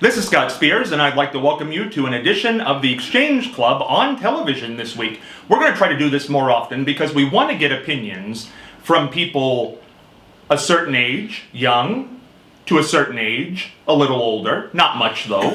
This is Scott Spears, and I'd like to welcome you to an edition of the Exchange Club on television this week. We're going to try to do this more often because we want to get opinions from people a certain age, young, to a certain age, a little older, not much though.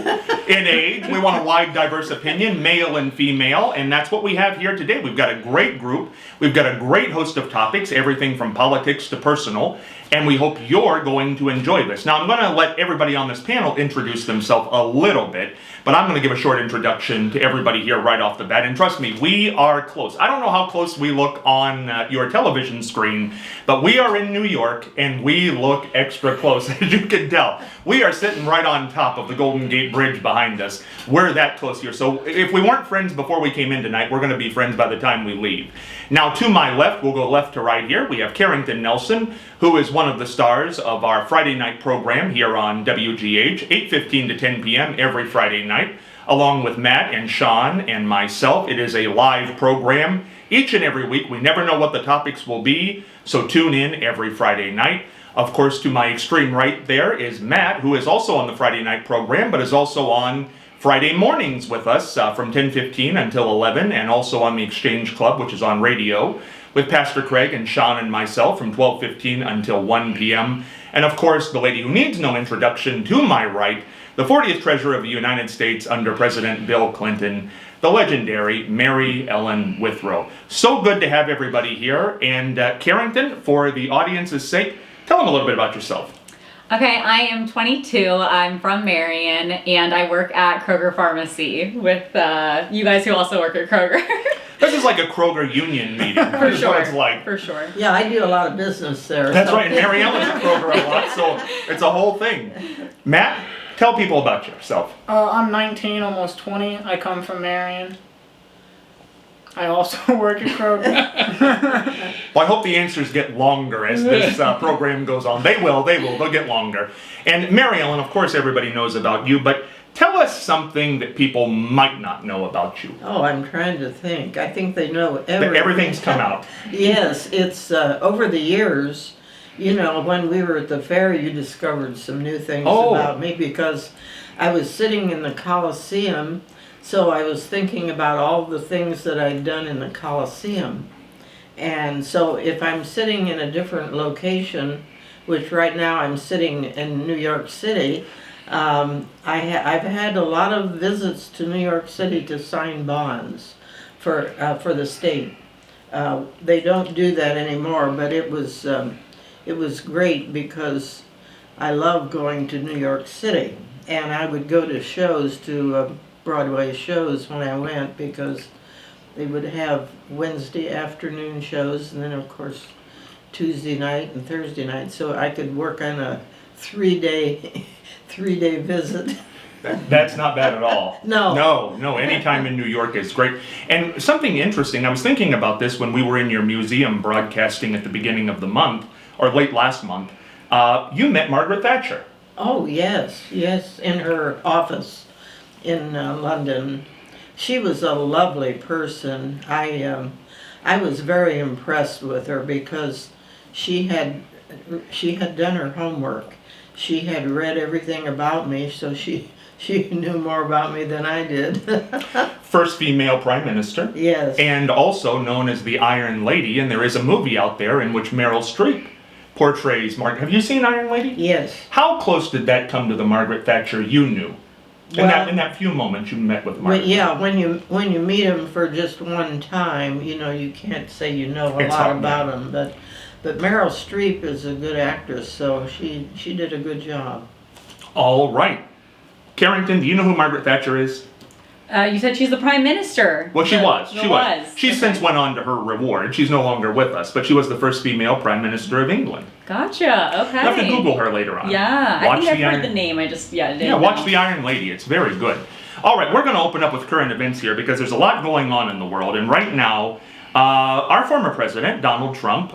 In age, we want a wide, diverse opinion, male and female, and that's what we have here today. We've got a great group. We've got a great host of topics, everything from politics to personal, and we hope you're going to enjoy this. Now, I'm going to let everybody on this panel introduce themselves a little bit, but I'm going to give a short introduction to everybody here right off the bat, and trust me, we are close. I don't know how close we look on your television screen, but we are in New York, and we look extra close, as you can tell. We are sitting right on top of the Golden Gate Bridge behind us. We're that close here. So if we weren't friends before we came in tonight, we're going to be friends by the time we leave. Now, to my left, we'll go left to right here. We have Carrington Nelson, who is one of the stars of our Friday night program here on WGH, 8:15 to 10 p.m. every Friday night, along with Matt and Sean and myself. It is a live program each and every week. We never know what the topics will be, so tune in every Friday night. Of course, to my extreme right there is Matt, who is also on the Friday night program, but is also on Friday mornings with us from 10:15 until 11, and also on the Exchange Club, which is on radio, with Pastor Craig and Sean and myself from 12:15 until 1 p.m. And of course, the lady who needs no introduction to my right, the 40th Treasurer of the United States under President Bill Clinton, the legendary Mary Ellen Withrow. So good to have everybody here. And Carrington, for the audience's sake, tell them a little bit about yourself. Okay, I am 22. I'm from Marion, and I work at Kroger Pharmacy with you guys who also work at Kroger. This is like a Kroger union meeting. For This is sure. what it's like. For sure. Yeah, I do a lot of business there. That's so. right, and Mary Ellen's at Kroger a lot, so it's a whole thing. Matt, tell people about yourself. I'm 19, almost 20. I come from Marion. I also work at Kroger. Well, I hope the answers get longer as this program goes on. They will. They'll get longer. And Mary Ellen, of course, everybody knows about you, but tell us something that people might not know about you. Oh, I'm trying to think. I think they know everything. Everything's come out. Yes, it's over the years. You know, when we were at the fair, you discovered some new things about me because I was sitting in the Coliseum. So I was thinking about all the things that I'd done in the Coliseum. And so if I'm sitting in a different location, which right now I'm sitting in New York City, I've had a lot of visits to New York City to sign bonds for the state. They don't do that anymore, but it was great because I love going to New York City. And I would go to shows, to Broadway shows when I went, because they would have Wednesday afternoon shows and then of course Tuesday night and Thursday night, so I could work on a three-day visit. That's not bad at all. No. Any time in New York is great. And something interesting, I was thinking about this when we were in your museum broadcasting at the beginning of the month, or late last month. You met Margaret Thatcher. Oh yes, in her office in London. She was a lovely person. I was very impressed with her because she had done her homework. She had read everything about me, so she knew more about me than I did. First female prime minister. Yes. And also known as the Iron Lady, and there is a movie out there in which Meryl Streep portrays Margaret. Have you seen Iron Lady? Yes. How close did that come to the Margaret Thatcher you knew? In that few moments you met with Margaret. When you meet him for just one time, you know, you can't say you know a lot about him, but Meryl Streep is a good actress, so she did a good job. All right. Carrington, do you know who Margaret Thatcher is? You said she's the prime minister. Well, she was. She Okay. since went on to her reward. She's no longer with us, but she was the first female prime minister of England. Gotcha. Okay. You'll have to Google her later on. Yeah, Watch I think I've heard Iron- the name. I just didn't watch know. The Iron Lady. It's very good. All right, we're going to open up with current events here because there's a lot going on in the world, and right now, our former president Donald Trump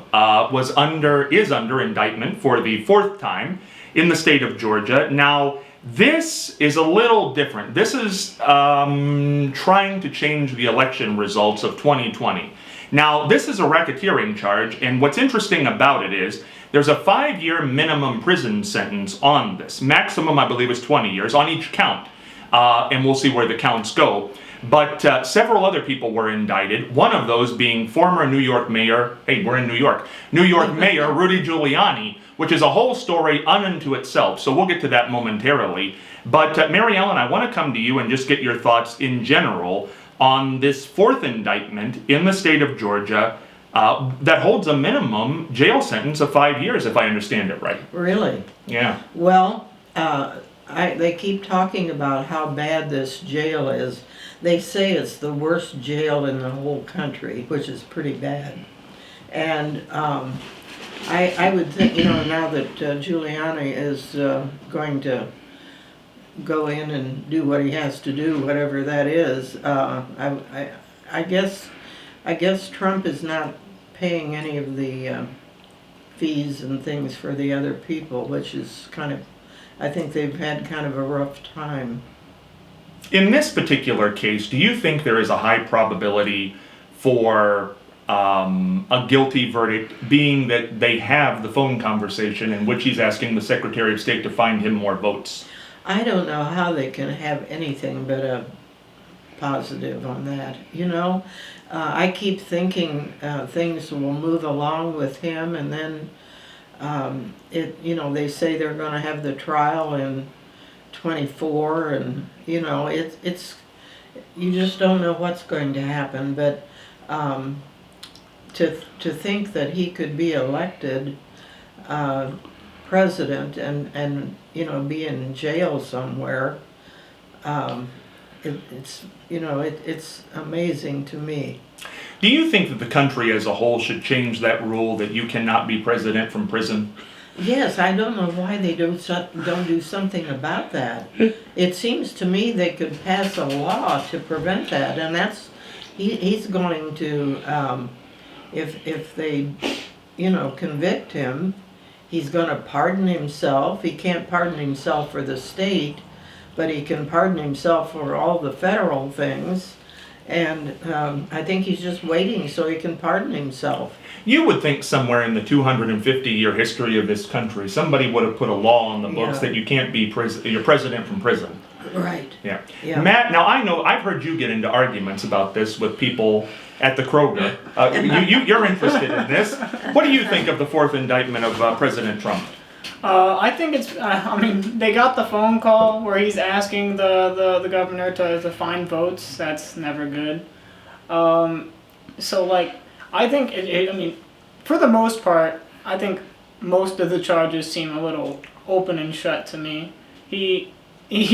is under indictment for the fourth time in the state of Georgia. Now, this is a little different. This is trying to change the election results of 2020. Now, this is a racketeering charge, and what's interesting about it is There's a 5-year minimum prison sentence on this. Maximum, I believe, is 20 years on each count. And we'll see where the counts go. But several other people were indicted, one of those being former New York Mayor, hey, we're in New York Mayor Rudy Giuliani, which is a whole story unto itself, so we'll get to that momentarily. But Mary Ellen, I want to come to you and just get your thoughts in general on this fourth indictment in the state of Georgia that holds a minimum jail sentence of 5 years, if I understand it right. Really? Yeah. Well, they keep talking about how bad this jail is. They say it's the worst jail in the whole country, which is pretty bad. And I would think, now that Giuliani is going to go in and do what he has to do, whatever that is, I guess Trump is not paying any of the fees and things for the other people, which is I think they've had kind of a rough time. In this particular case, do you think there is a high probability for a guilty verdict, being that they have the phone conversation in which he's asking the Secretary of State to find him more votes? I don't know how they can have anything but a positive on that. I keep thinking things will move along with him, and then they say they're going to have the trial in 24, and it's you just don't know what's going to happen. But to think that he could be elected president and be in jail somewhere, it's amazing to me. Do you think that the country as a whole should change that rule that you cannot be president from prison? Yes, I don't know why they don't do something about that. It seems to me they could pass a law to prevent that, and he's going to, if they, convict him, he's going to pardon himself. He can't pardon himself for the state, but he can pardon himself for all the federal things. And I think he's just waiting so he can pardon himself. You would think somewhere in the 250-year history of this country, somebody would have put a law on the books that you can't be your president from prison. Right. Yeah. Yeah. Matt, now I know I've heard you get into arguments about this with people at the Kroger. You're interested in this. What do you think of the fourth indictment of President Trump? I think it's, they got the phone call where he's asking the governor to find votes. That's never good. I think, for the most part, I think most of the charges seem a little open and shut to me. He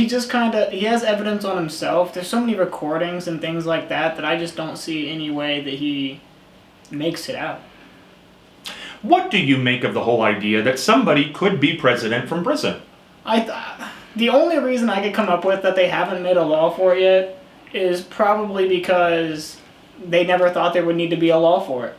just he has evidence on himself. There's so many recordings and things like that I just don't see any way that he makes it out. What do you make of the whole idea that somebody could be president from prison? The only reason I could come up with that they haven't made a law for it yet is probably because they never thought there would need to be a law for it.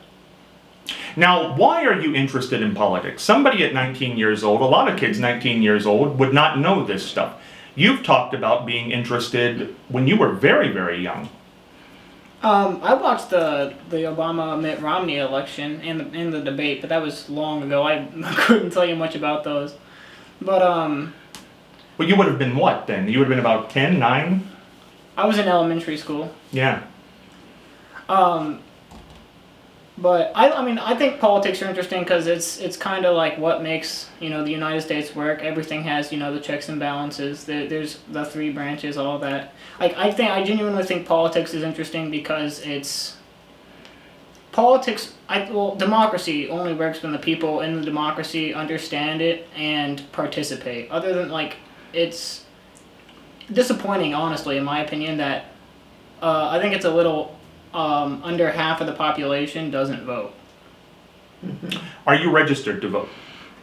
Now, why are you interested in politics? Somebody at 19 years old, a lot of kids 19 years old, would not know this stuff. You've talked about being interested when you were very, very young. I watched the Obama-Mitt Romney election and the debate, but that was long ago. I couldn't tell you much about those. But, Well, you would have been what then? You would have been about 10, 9? I was in elementary school. Yeah. But I think politics are interesting because it's kind of like what makes the United States work. Everything has the checks and balances. There's the three branches, all that. I genuinely think politics is interesting because democracy only works when the people in the democracy understand it and participate. Other than it's disappointing, honestly, in my opinion, that I think it's a little. Under half of the population doesn't vote. Are you registered to vote?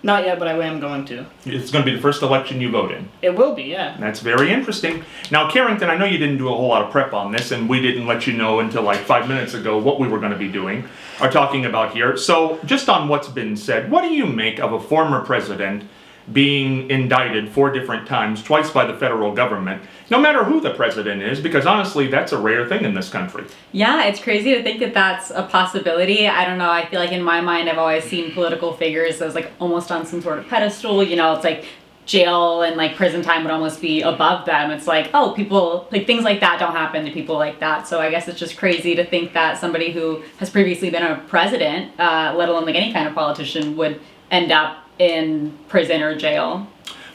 Not yet, but I am going to. It's going to be the first election you vote in. It will be, yeah. That's very interesting. Now, Carrington, I know you didn't do a whole lot of prep on this, and we didn't let you know until 5 minutes ago what we were going to be doing or talking about here. So, just on what's been said, what do you make of a former president being indicted 4 different times, twice by the federal government, no matter who the president is, because honestly, that's a rare thing in this country. Yeah, it's crazy to think that that's a possibility. I don't know. I feel like in my mind, I've always seen political figures as like almost on some sort of pedestal. You know, it's like jail and like prison time would almost be above them. It's like, oh, people, like things like that don't happen to people like that. So I guess it's just crazy to think that somebody who has previously been a president, let alone like any kind of politician, would end up in prison or jail.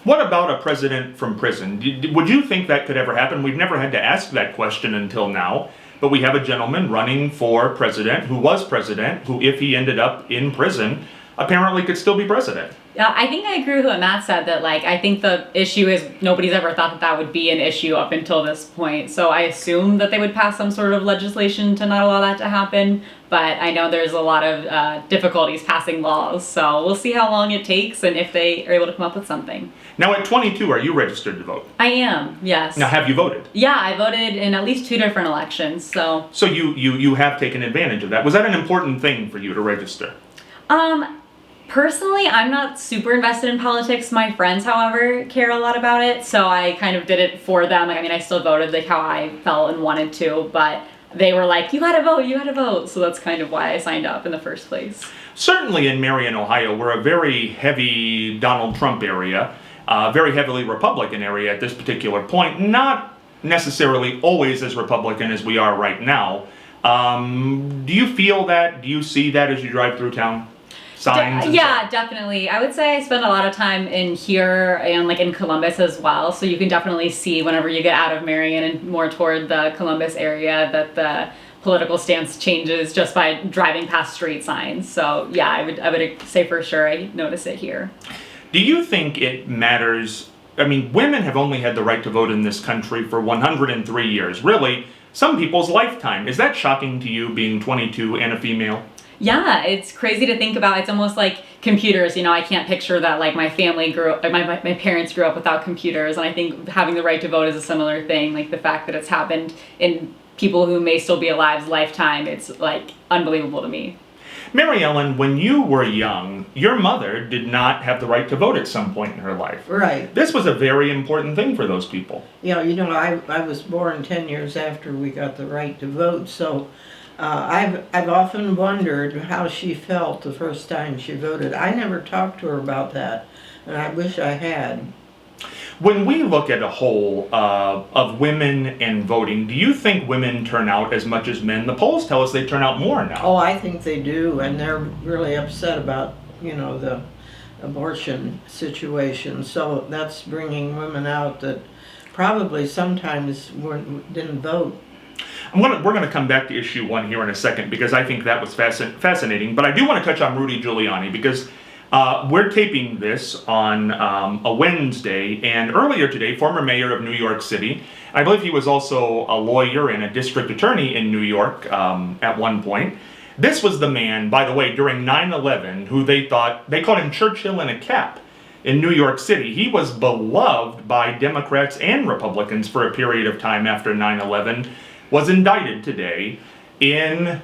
What about a president from prison? Would you think that could ever happen? We've never had to ask that question until now, but we have a gentleman running for president who was president, who, if he ended up in prison, apparently could still be president. Yeah, I think I agree with what Matt said, that like I think the issue is nobody's ever thought that that would be an issue up until this point. So I assume that they would pass some sort of legislation to not allow that to happen. But I know there's a lot of difficulties passing laws. So we'll see how long it takes and if they are able to come up with something. Now at 22, are you registered to vote? I am, yes. Now have you voted? Yeah, I voted in at least 2 different elections. So you have taken advantage of that. Was that an important thing for you to register? Personally, I'm not super invested in politics. My friends, however, care a lot about it, so I kind of did it for them. Like, I mean, I still voted like how I felt and wanted to, but they were like, you gotta vote. So that's kind of why I signed up in the first place. Certainly in Marion, Ohio, we're a very heavy Donald Trump area, very heavily Republican area at this particular point, not necessarily always as Republican as we are right now. Do you feel that? Do you see that as you drive through town? Signs and Yeah, stuff? definitely. I would say I spend a lot of time in here and like in Columbus as well. So you can definitely see whenever you get out of Marion and more toward the Columbus area that the political stance changes just by driving past street signs. So yeah, I would say for sure I notice it here. Do you think it matters? I mean, women have only had the right to vote in this country for 103 years. Really, some people's lifetime. Is that shocking to you, being 22 and a female? Yeah, it's crazy to think about. It's almost like computers. You know, I can't picture that like my family grew up, like my parents grew up without computers. And I think having the right to vote is a similar thing. Like the fact that it's happened in people who may still be alive's lifetime, it's like unbelievable to me. Mary Ellen, when you were young, your mother did not have the right to vote at some point in her life. Right. This was a very important thing for those people. Yeah, you know, I was born 10 years after we got the right to vote, so I've often wondered how she felt the first time she voted. I never talked to her about that, and I wish I had. When we look at a whole of women and voting, do you think women turn out as much as men? The polls tell us they turn out more now. Oh, I think they do, and they're really upset about, you know, the abortion situation. So that's bringing women out that probably sometimes didn't vote. We're going to come back to issue 1 here in a second because I think that was fascinating. But I do want to touch on Rudy Giuliani because we're taping this on a Wednesday, and earlier today, former mayor of New York City, I believe he was also a lawyer and a district attorney in New York at one point. This was the man, by the way, during 9/11, who they called him Churchill in a cap in New York City. He was beloved by Democrats and Republicans for a period of time after 9/11, was indicted today in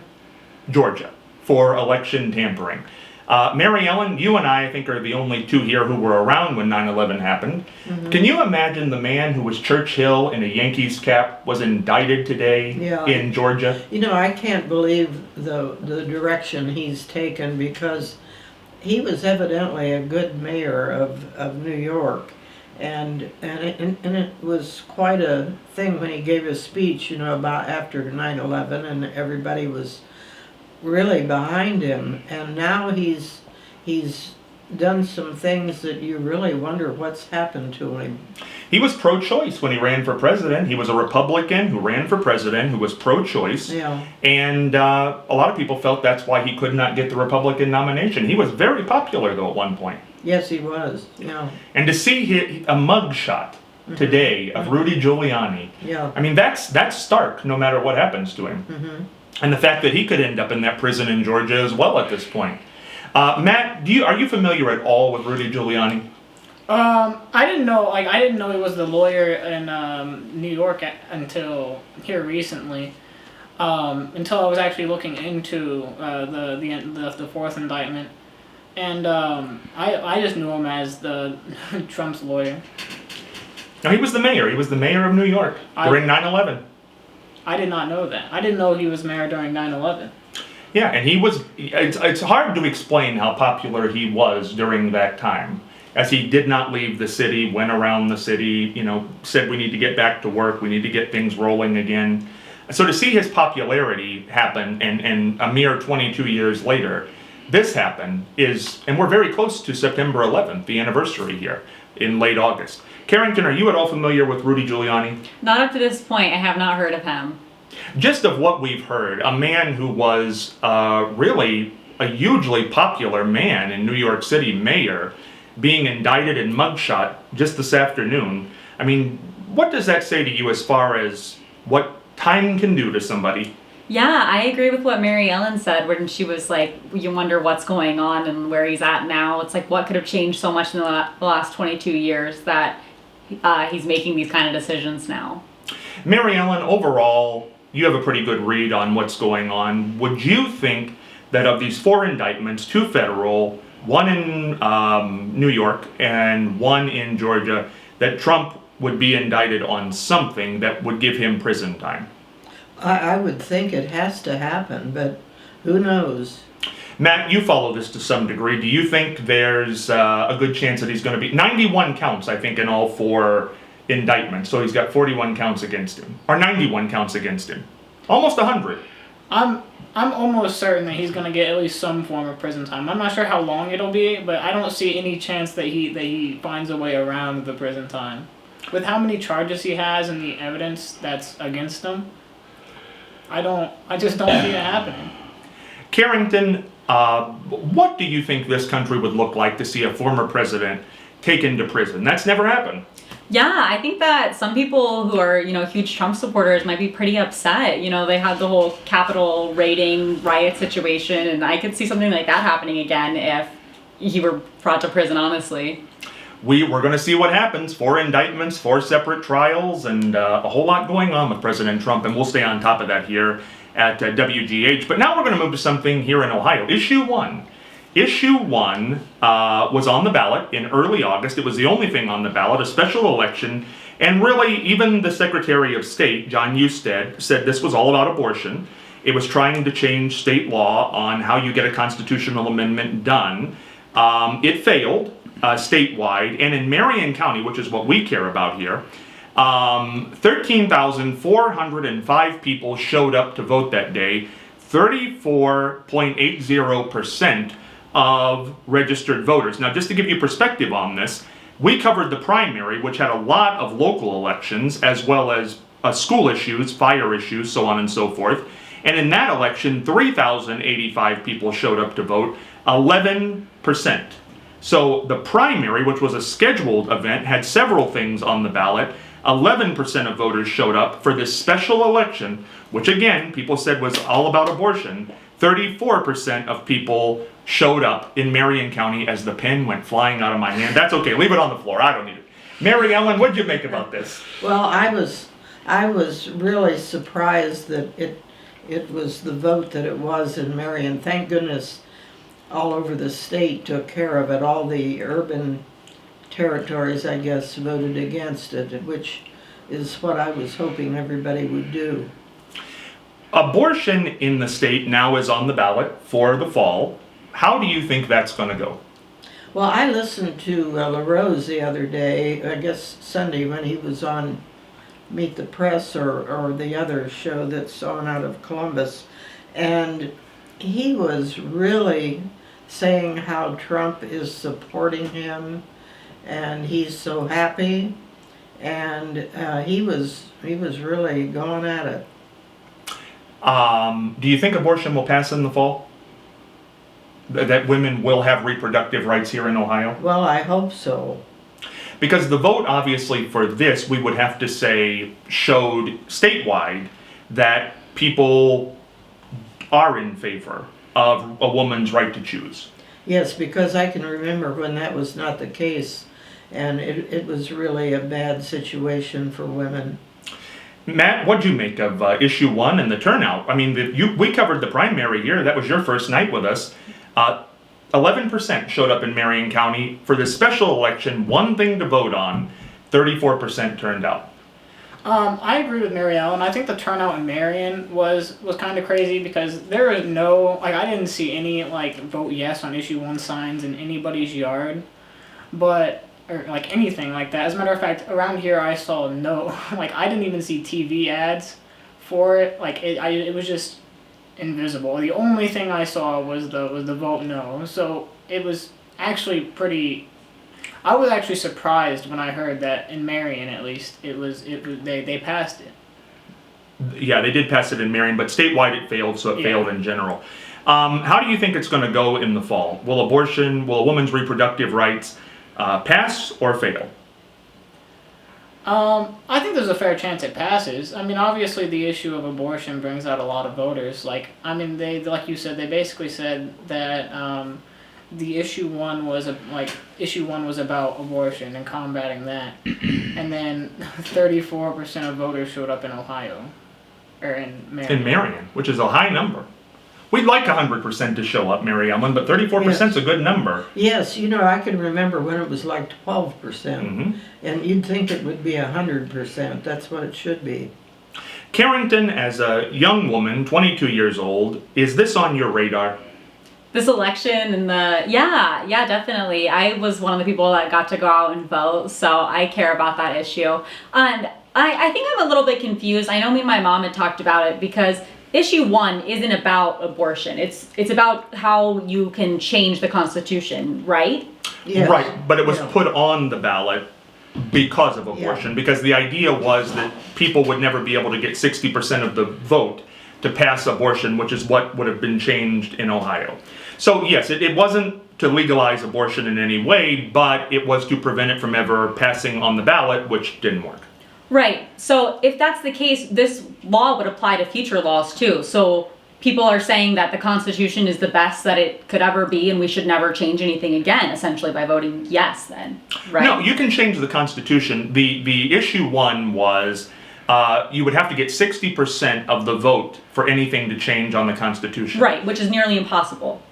Georgia for election tampering. Mary Ellen, you and I think, are the only 2 here who were around when 9/11 happened. Mm-hmm. Can you imagine the man who was Churchill in a Yankees cap was indicted today in Georgia? You know, I can't believe the direction he's taken, because he was evidently a good mayor of New York. And it was quite a thing when he gave his speech, you know, about after 9/11, and everybody was really behind him. And now he's done some things that you really wonder what's happened to him. He was pro-choice when he ran for president. He was a Republican who ran for president, who was pro-choice. Yeah. And a lot of people felt that's why he could not get the Republican nomination. He was very popular, though, at one point. Yes, he was. Yeah. And to see a mugshot today of Rudy Giuliani, I mean, that's stark, no matter what happens to him. Mm-hmm. And the fact that he could end up in that prison in Georgia as well at this point. Matt, are you familiar at all with Rudy Giuliani? I didn't know he was the lawyer in New York until here recently. Until I was actually looking into the 4th indictment. and I just knew him as the Trump's lawyer. No, he was the mayor. He was the mayor of New York during 9/11. I did not know that. I didn't know he was mayor during 9/11. Yeah, and he was. It's hard to explain how popular he was during that time, as he did not leave the city, went around the city, said we need to get back to work, we need to get things rolling again. So to see his popularity happen, and a mere 22 years later, this happened and we're very close to September 11th, the anniversary here in late August. Carrington, are you at all familiar with Rudy Giuliani? Not up to this point. I have not heard of him. Just of what we've heard, a man who was really a hugely popular man in New York City, mayor, being indicted in mugshot just this afternoon. I mean, what does that say to you as far as what time can do to somebody? Yeah, I agree with what Mary Ellen said when she was like, you wonder what's going on and where he's at now. It's like, what could have changed so much in the last 22 years that he's making these kind of decisions now? Mary Ellen, overall, you have a pretty good read on what's going on. Would you think that of these 4 indictments, 2 federal, 1 in New York and 1 in Georgia, that Trump would be indicted on something that would give him prison time? I would think it has to happen, but who knows? Matt, you follow this to some degree. Do you think there's a good chance that he's going to be 91 counts, I think, in all 4 indictments. So he's got 41 counts against him, or 91 counts against him. Almost 100. I'm almost certain that he's gonna get at least some form of prison time. I'm not sure how long it'll be, but I don't see any chance that he finds a way around the prison time. With how many charges he has and the evidence that's against him, I just don't see it happening. Carrington, what do you think this country would look like to see a former president taken to prison? That's never happened. Yeah, I think that some people who are, huge Trump supporters might be pretty upset. They had the whole Capitol raiding riot situation, and I could see something like that happening again if he were brought to prison, honestly. We're going to see what happens. 4 indictments, 4 separate trials, and a whole lot going on with President Trump, and we'll stay on top of that here at WGH. But now we're going to move to something here in Ohio. Issue 1. Issue 1 was on the ballot in early August. It was the only thing on the ballot, a special election, and really even the Secretary of State, John Husted, said this was all about abortion. It was trying to change state law on how you get a constitutional amendment done. It failed statewide, and in Marion County, which is what we care about here, 13,405 people showed up to vote that day. 34.80% of registered voters. Now, just to give you perspective on this, we covered the primary, which had a lot of local elections, as well as school issues, fire issues, so on and so forth. And in that election, 3,085 people showed up to vote, 11%. So the primary, which was a scheduled event, had several things on the ballot. 11% of voters showed up for this special election, which again, people said was all about abortion. 34% of people showed up in Marion County as the pen went flying out of my hand. That's okay, leave it on the floor, I don't need it. Mary Ellen, what'd you make about this? Well, I was really surprised that it was the vote that it was in Marion. Thank goodness all over the state took care of it. All the urban territories, I guess, voted against it, which is what I was hoping everybody would do. Abortion in the state now is on the ballot for the fall. How do you think that's going to go? Well, I listened to LaRose the other day, I guess Sunday, when he was on Meet the Press or the other show that's on out of Columbus, and he was really saying how Trump is supporting him, and he's so happy, and he was really going at it. Do you think abortion will pass in the fall? That women will have reproductive rights here in Ohio? Well, I hope so. Because the vote, obviously, for this, we would have to say, showed statewide that people are in favor of a woman's right to choose. Yes, because I can remember when that was not the case, and it was really a bad situation for women. Matt, what'd you make of issue 1 and the turnout? I mean, we covered the primary here. That was your first night with us. 11% showed up in Marion County for this special election, one thing to vote on. 34% turned out. I agree with Mary Ellen. I think the turnout in Marion was kind of crazy because there was no, like, I didn't see any, like, vote yes on issue 1 signs in anybody's yard, or like anything like that. As a matter of fact, around here I saw no, like, I didn't even see TV ads for it. Like, it was just invisible. The only thing I saw was the vote no. So it was actually pretty. I was actually surprised when I heard that in Marion, at least, they passed it. Yeah, they did pass it in Marion, but statewide it failed, so it failed in general. How do you think it's going to go in the fall? Will a woman's reproductive rights pass or fail? I think there's a fair chance it passes. I mean, obviously the issue of abortion brings out a lot of voters. Like, I mean, like you said, they basically said that the issue 1 was about abortion and combating that, and then 34% of voters showed up in Ohio, or in Marion. In Marion, which is a high number. We'd like 100% to show up, Mary Ellen, but 34% is a good number. Yes, I can remember when it was like 12%, Mm-hmm. and you'd think it would be 100%. That's what it should be. Carrington, as a young woman, 22 years old, is this on your radar? This election and yeah, definitely. I was one of the people that got to go out and vote, so I care about that issue. And I think I'm a little bit confused. I know me and my mom had talked about it because issue 1 isn't about abortion. It's about how you can change the Constitution, right? Yes. Right, but it was put on the ballot because of abortion, because the idea was that people would never be able to get 60% of the vote to pass abortion, which is what would have been changed in Ohio. So yes, it wasn't to legalize abortion in any way, but it was to prevent it from ever passing on the ballot, which didn't work. Right. So if that's the case, this law would apply to future laws too. So people are saying that the Constitution is the best that it could ever be and we should never change anything again, essentially by voting yes then, right? No, you can change the Constitution. The issue 1 was you would have to get 60% of the vote for anything to change on the Constitution. Right, which is nearly impossible.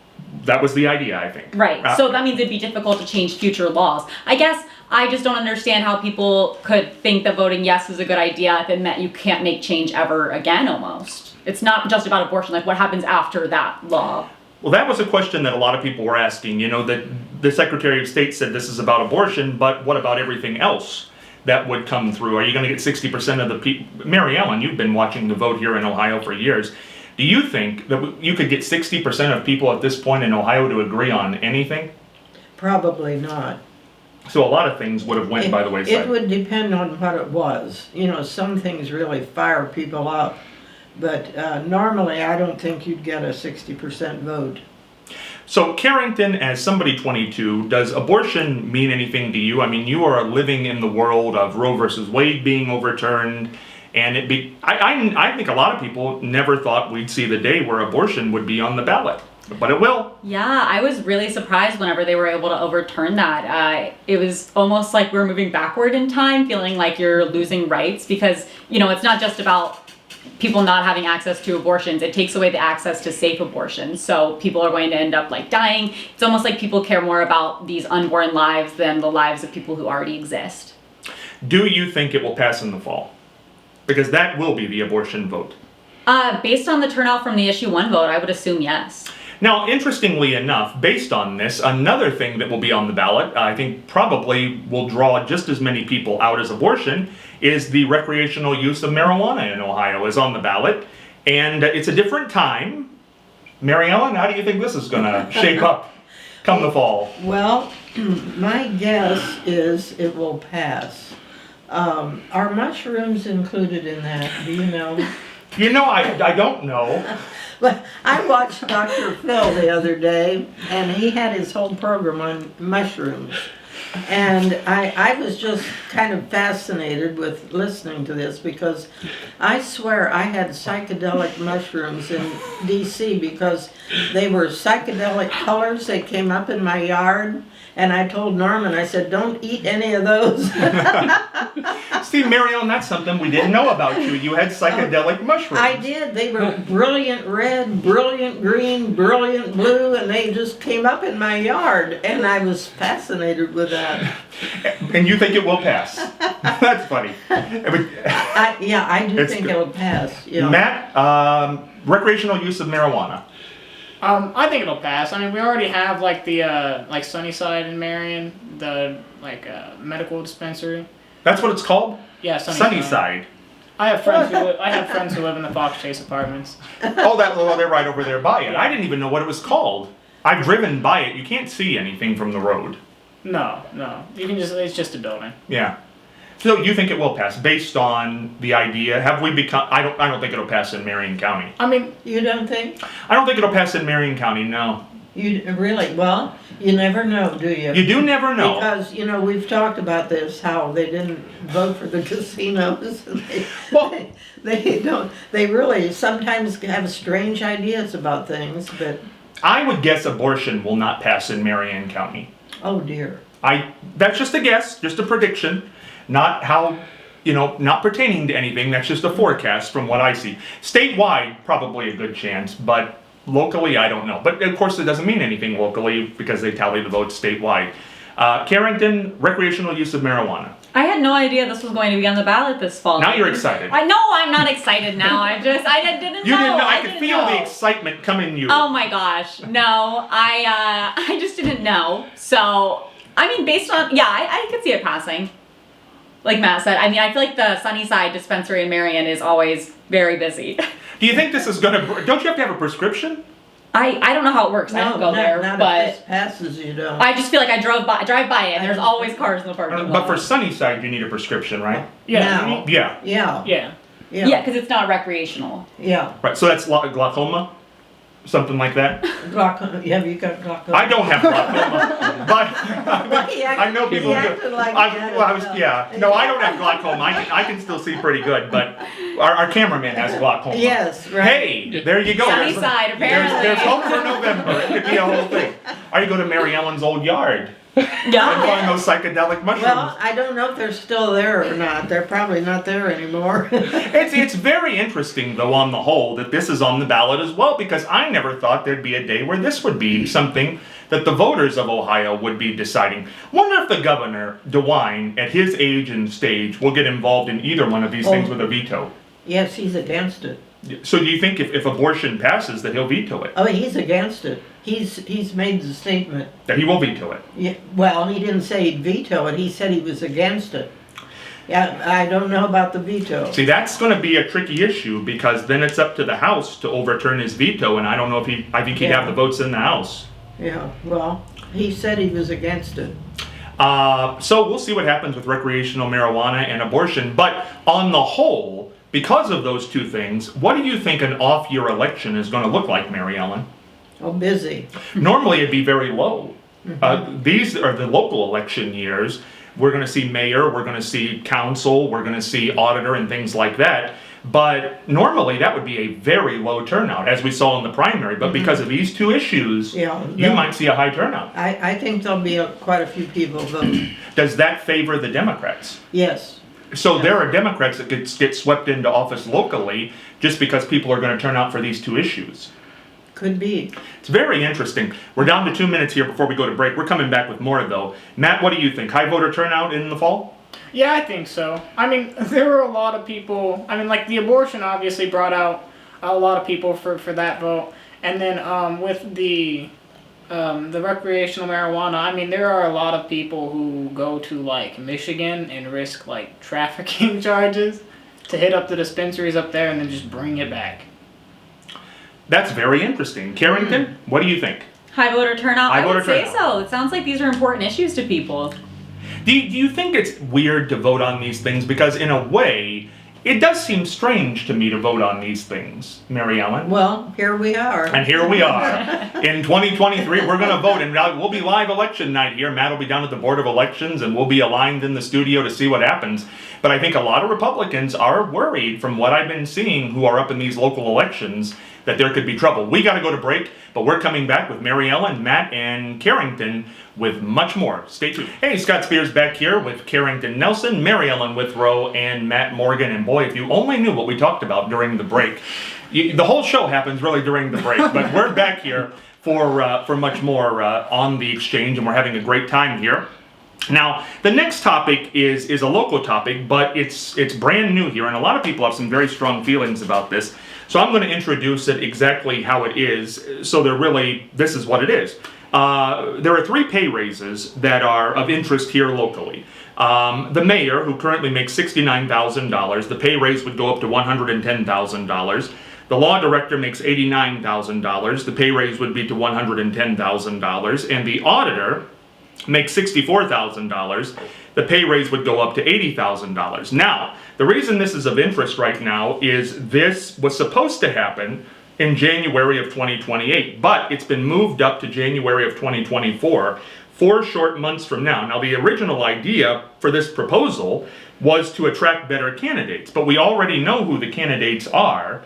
That was the idea, I think. Right. So that means it'd be difficult to change future laws. I guess I just don't understand how people could think that voting yes is a good idea if it meant you can't make change ever again almost. It's not just about abortion, like what happens after that law? Well, that was a question that a lot of people were asking. That the Secretary of State said this is about abortion, but what about everything else that would come through? Are you going to get 60% of the people? Mary Ellen, you've been watching the vote here in Ohio for years. Do you think that you could get 60% of people at this point in Ohio to agree on anything? Probably not. So a lot of things would have went by the wayside. It would depend on what it was. Some things really fire people up, but normally I don't think you'd get a 60% vote. So Carrington, as somebody 22, does abortion mean anything to you? I mean, you are living in the world of Roe versus Wade being overturned, and I think a lot of people never thought we'd see the day where abortion would be on the ballot, but it will. Yeah, I was really surprised whenever they were able to overturn that. It was almost like we're moving backward in time, feeling like you're losing rights because, it's not just about people not having access to abortions. It takes away the access to safe abortions. So people are going to end up dying. It's almost like people care more about these unborn lives than the lives of people who already exist. Do you think it will pass in the fall? Because that will be the abortion vote. Based on the turnout from the issue 1 vote, I would assume yes. Now, interestingly enough, based on this, another thing that will be on the ballot, I think probably will draw just as many people out as abortion, is the recreational use of marijuana in Ohio is on the ballot. And it's a different time. Mary Ellen, how do you think this is going to shape up come the fall? Well, my guess is it will pass. Are mushrooms included in that? Do you know? I don't know. But I watched Dr. Phil the other day, and he had his whole program on mushrooms. And I was just kind of fascinated with listening to this because I swear I had psychedelic mushrooms in DC because they were psychedelic colors. They came up in my yard. And I told Norman, I said, don't eat any of those. See, Marion, that's something we didn't know about you. You had psychedelic mushrooms. I did. They were brilliant red, brilliant green, brilliant blue, and they just came up in my yard. And I was fascinated with that. And you think it will pass? That's funny. I do It's think good. it'll pass. Yeah. Matt, recreational use of marijuana. I think it'll pass. I mean, we already have like the like Sunnyside in Marion, the like medical dispensary. That's what it's called? Yeah, Sunnyside. Sunnyside. I have friends who live in the Fox Chase apartments. Oh, they're right over there by it. I didn't even know what it was called. I've driven by it. You can't see anything from the road. No. You can it's just a building. Yeah. So you think it will pass based on the idea? Have we become? I don't think it'll pass in Marion County. I mean, You don't think? I don't think it'll pass in Marion County. No. You really? Well, you never know, do you? You do never know. Because, we've talked about this, how they didn't vote for the casinos. Well- They really sometimes have strange ideas about things, but, I would guess abortion will not pass in Marion County. oh dear. That's just a guess, just a prediction, not how, not pertaining to anything. That's just a forecast from what I see. Statewide, probably a good chance, but locally, I don't know. But of course, it doesn't mean anything locally because they tally the votes statewide. Carrington, recreational use of marijuana. I had no idea this was going to be on the ballot this fall. Now you're excited. I know I'm not excited now. I didn't know. You didn't know. I could didn't feel know. the excitement come in you. Oh my gosh, no, I just didn't know. So, I mean, based on, I could see it passing. Like Matt said, I mean, I feel like the Sunnyside dispensary in Marion is always very busy. Do you think this is going to, don't you have to have a prescription? I don't know how it works. I don't go there, not if but this passes, you don't. I just feel like I drive by it and there's always cars in the parking lot. But for Sunnyside, you need a prescription, right? yeah, Now. Yeah. Yeah, yeah. Yeah, because it's not recreational. yeah. Right. So that's glaucoma? Something like that? Glaucoma, have you got glaucoma? I don't have glaucoma, but Well, he I know he people do. acted like he had it, No, I don't have glaucoma. I can still see pretty good, but our cameraman has glaucoma. Yes, right. Hey, there you go. Sunnyside, apparently. There's hope for November. It could be a whole thing. Or you go to Mary Ellen's old yard and Yeah. find those psychedelic mushrooms. Well, I don't know if they're still there or not. They're probably not there anymore. It's very interesting, though, on the whole, that this is on the ballot as well, because I never thought there'd be a day where this would be something that the voters of Ohio would be deciding. Wonder if the governor, DeWine, at his age and stage, will get involved in either one of these things with a veto. Yes, he's against it. So do you think if abortion passes that he'll veto it? Oh, he's against it. He's made the statement. That he will veto it? Yeah, well, he didn't say he'd veto it. He said he was against it. Yeah, I don't know about the veto. See, that's going to be a tricky issue because then it's up to the House to overturn his veto, and I don't know if he'd have the votes in the House. Yeah, well, he said he was against it. So we'll see what happens with recreational marijuana and abortion. But on the whole, because of those two things, what do you think an off-year election is going to look like, Mary Ellen? Oh, busy. Normally it'd be very low. These are the local election years. We're going to see mayor, we're going to see council, we're going to see auditor and things like that. But normally that would be a very low turnout, as we saw in the primary. But because of these two issues, Yeah, you might see a high turnout. I think there'll be quite a few people vote. Does that favor the Democrats? Yes. So there are Democrats that get swept into office locally just because people are going to turn out for these two issues. Could be. It's very interesting. We're down to 2 minutes here before we go to break. We're coming back with more, though. Matt, what do you think? High voter turnout in the fall? Yeah, I think so. I mean, there were a lot of people. I mean, like the abortion obviously brought out a lot of people for that vote, and then with the recreational marijuana, I mean, there are a lot of people who go to like Michigan and risk like trafficking charges to hit up the dispensaries up there and then just bring it back. That's very interesting. Carrington, what do you think? High voter turnout? High I voter would say turnout. so. It sounds like these are important issues to people. Do you think it's weird to vote on these things? Because in a way, It does seem strange to me to vote on these things, Mary Ellen. Well, here we are. And here we are. In 2023, we're going to vote, and we'll be live election night here. Matt will be down at the Board of Elections, and we'll be aligned in the studio to see what happens. But I think a lot of Republicans are worried, from what I've been seeing, who are up in these local elections, that there could be trouble. We got to go to break, but we're coming back with Mary Ellen, Matt, and Carrington with much more. Stay tuned. Hey, Scott Spears back here with Carrington Nelson, Mary Ellen Withrow, and Matt Morgan. And boy, if you only knew what we talked about during the break. The whole show happens really during the break, but we're back here for much more on the exchange, and we're having a great time here. Now, the next topic is a local topic, but it's brand new here, and a lot of people have some very strong feelings about this. So I'm going to introduce it exactly how it is. So this is what it is. There are 3 pay raises that are of interest here locally. The mayor, who currently makes $69,000, the pay raise would go up to $110,000. The law director makes $89,000. The pay raise would be to $110,000. And the auditor makes $64,000. The pay raise would go up to $80,000. Now, the reason this is of interest right now is this was supposed to happen in January of 2028, but it's been moved up to January of 2024, 4 short months from now. Now, the original idea for this proposal was to attract better candidates, but we already know who the candidates are.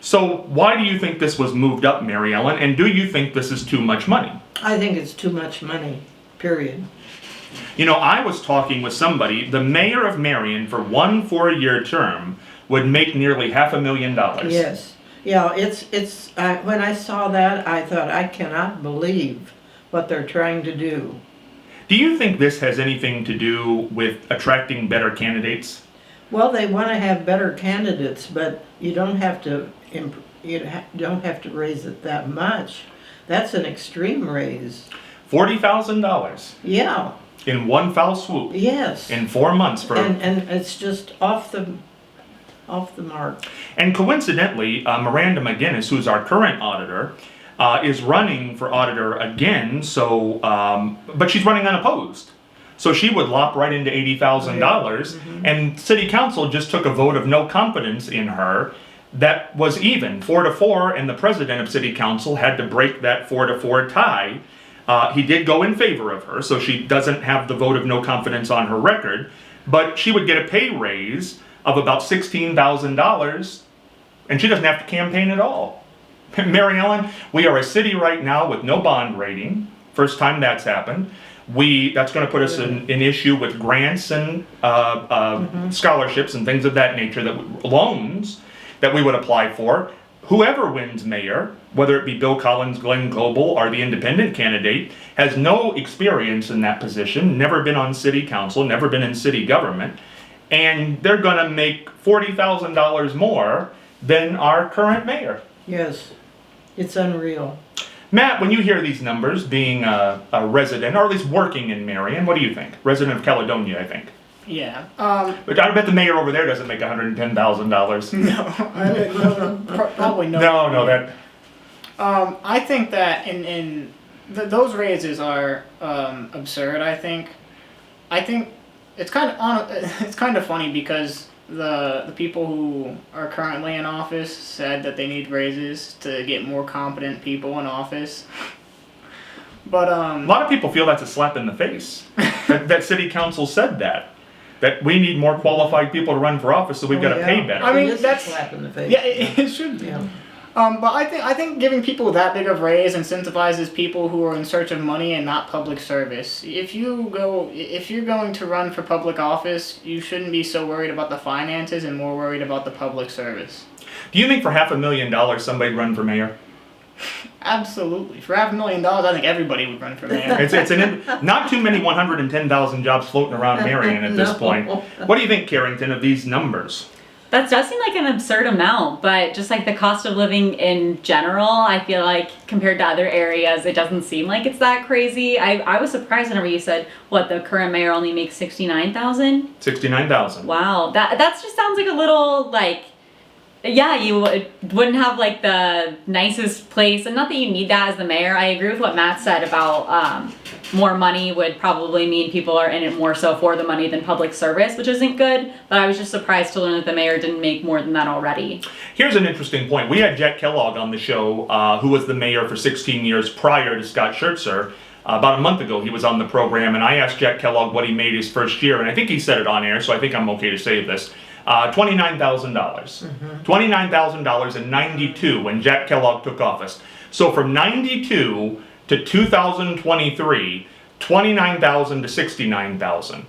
So why do you think this was moved up, Mary Ellen, and do you think this is too much money? I think it's too much money, period. You know, I was talking with somebody, the mayor of Marion, for 1 4-year term, would make nearly $500,000. Yes. Yeah, it's when I saw that, I thought, I cannot believe what they're trying to do. Do you think this has anything to do with attracting better candidates? Well, they want to have better candidates, but you don't have to don't have to raise it that much. That's an extreme raise. $40,000 Yeah. in one foul swoop Yes. in 4 months for. And it's just off the mark. And coincidentally, Miranda McGinnis, who's our current auditor, is running for auditor again. So, but she's running unopposed. So she would lop right into $80,000, and City Council just took a vote of no confidence in her. That was even 4-4, and the president of City Council had to break that 4-4 tie. He did go in favor of her, so she doesn't have the vote of no confidence on her record, but she would get a pay raise of about $16,000, and she doesn't have to campaign at all. Mary Ellen, we are a city right now with no bond rating. First time that's happened. That's going to put us in issue with grants and scholarships and things of that nature, loans that we would apply for. Whoever wins mayor, whether it be Bill Collins, Glenn Goebel, or the independent candidate, has no experience in that position, never been on city council, never been in city government, and they're going to make $40,000 more than our current mayor. Yes. It's unreal. Matt, when you hear these numbers, being a resident, or at least working in Marion, what do you think? Resident of Caledonia, I think. Yeah. But I bet the mayor over there doesn't make $110,000. No, probably no. No. I think that those raises are absurd. I think it's kind of funny because the people who are currently in office said that they need raises to get more competent people in office. But a lot of people feel that's a slap in the face. that city council said that we need more qualified people to run for office, so we've got to pay better. I mean, It is that's a slap in the face. yeah, it should be. Yeah. But I think giving people that big of raise incentivizes people who are in search of money and not public service. If you're going to run for public office, you shouldn't be so worried about the finances and more worried about the public service. Do you think for $500,000 somebody'd run for mayor? Absolutely. For $500,000, I think everybody would run for mayor. It's not too many 110,000 jobs floating around Marion at this No. point. What do you think, Carrington, of these numbers? That does seem like an absurd amount, but just like the cost of living in general, I feel like compared to other areas, it doesn't seem like it's that crazy. I was surprised whenever you said, the current mayor only makes $69,000? $69,000. Wow, that just sounds like a little yeah, you wouldn't have like the nicest place, and not that you need that as the mayor. I agree with what Matt said about more money would probably mean people are in it more so for the money than public service, which isn't good. But I was just surprised to learn that the mayor didn't make more than that already. Here's an interesting point. We had Jack Kellogg on the show, who was the mayor for 16 years prior to Scott Schertzer. About a month ago, he was on the program, and I asked Jack Kellogg what he made his first year, and I think he said it on air, so I think I'm okay to say this. $29,000. $29,000 in 92 when Jack Kellogg took office. So from 92 to 2023, 29,000 to 69,000.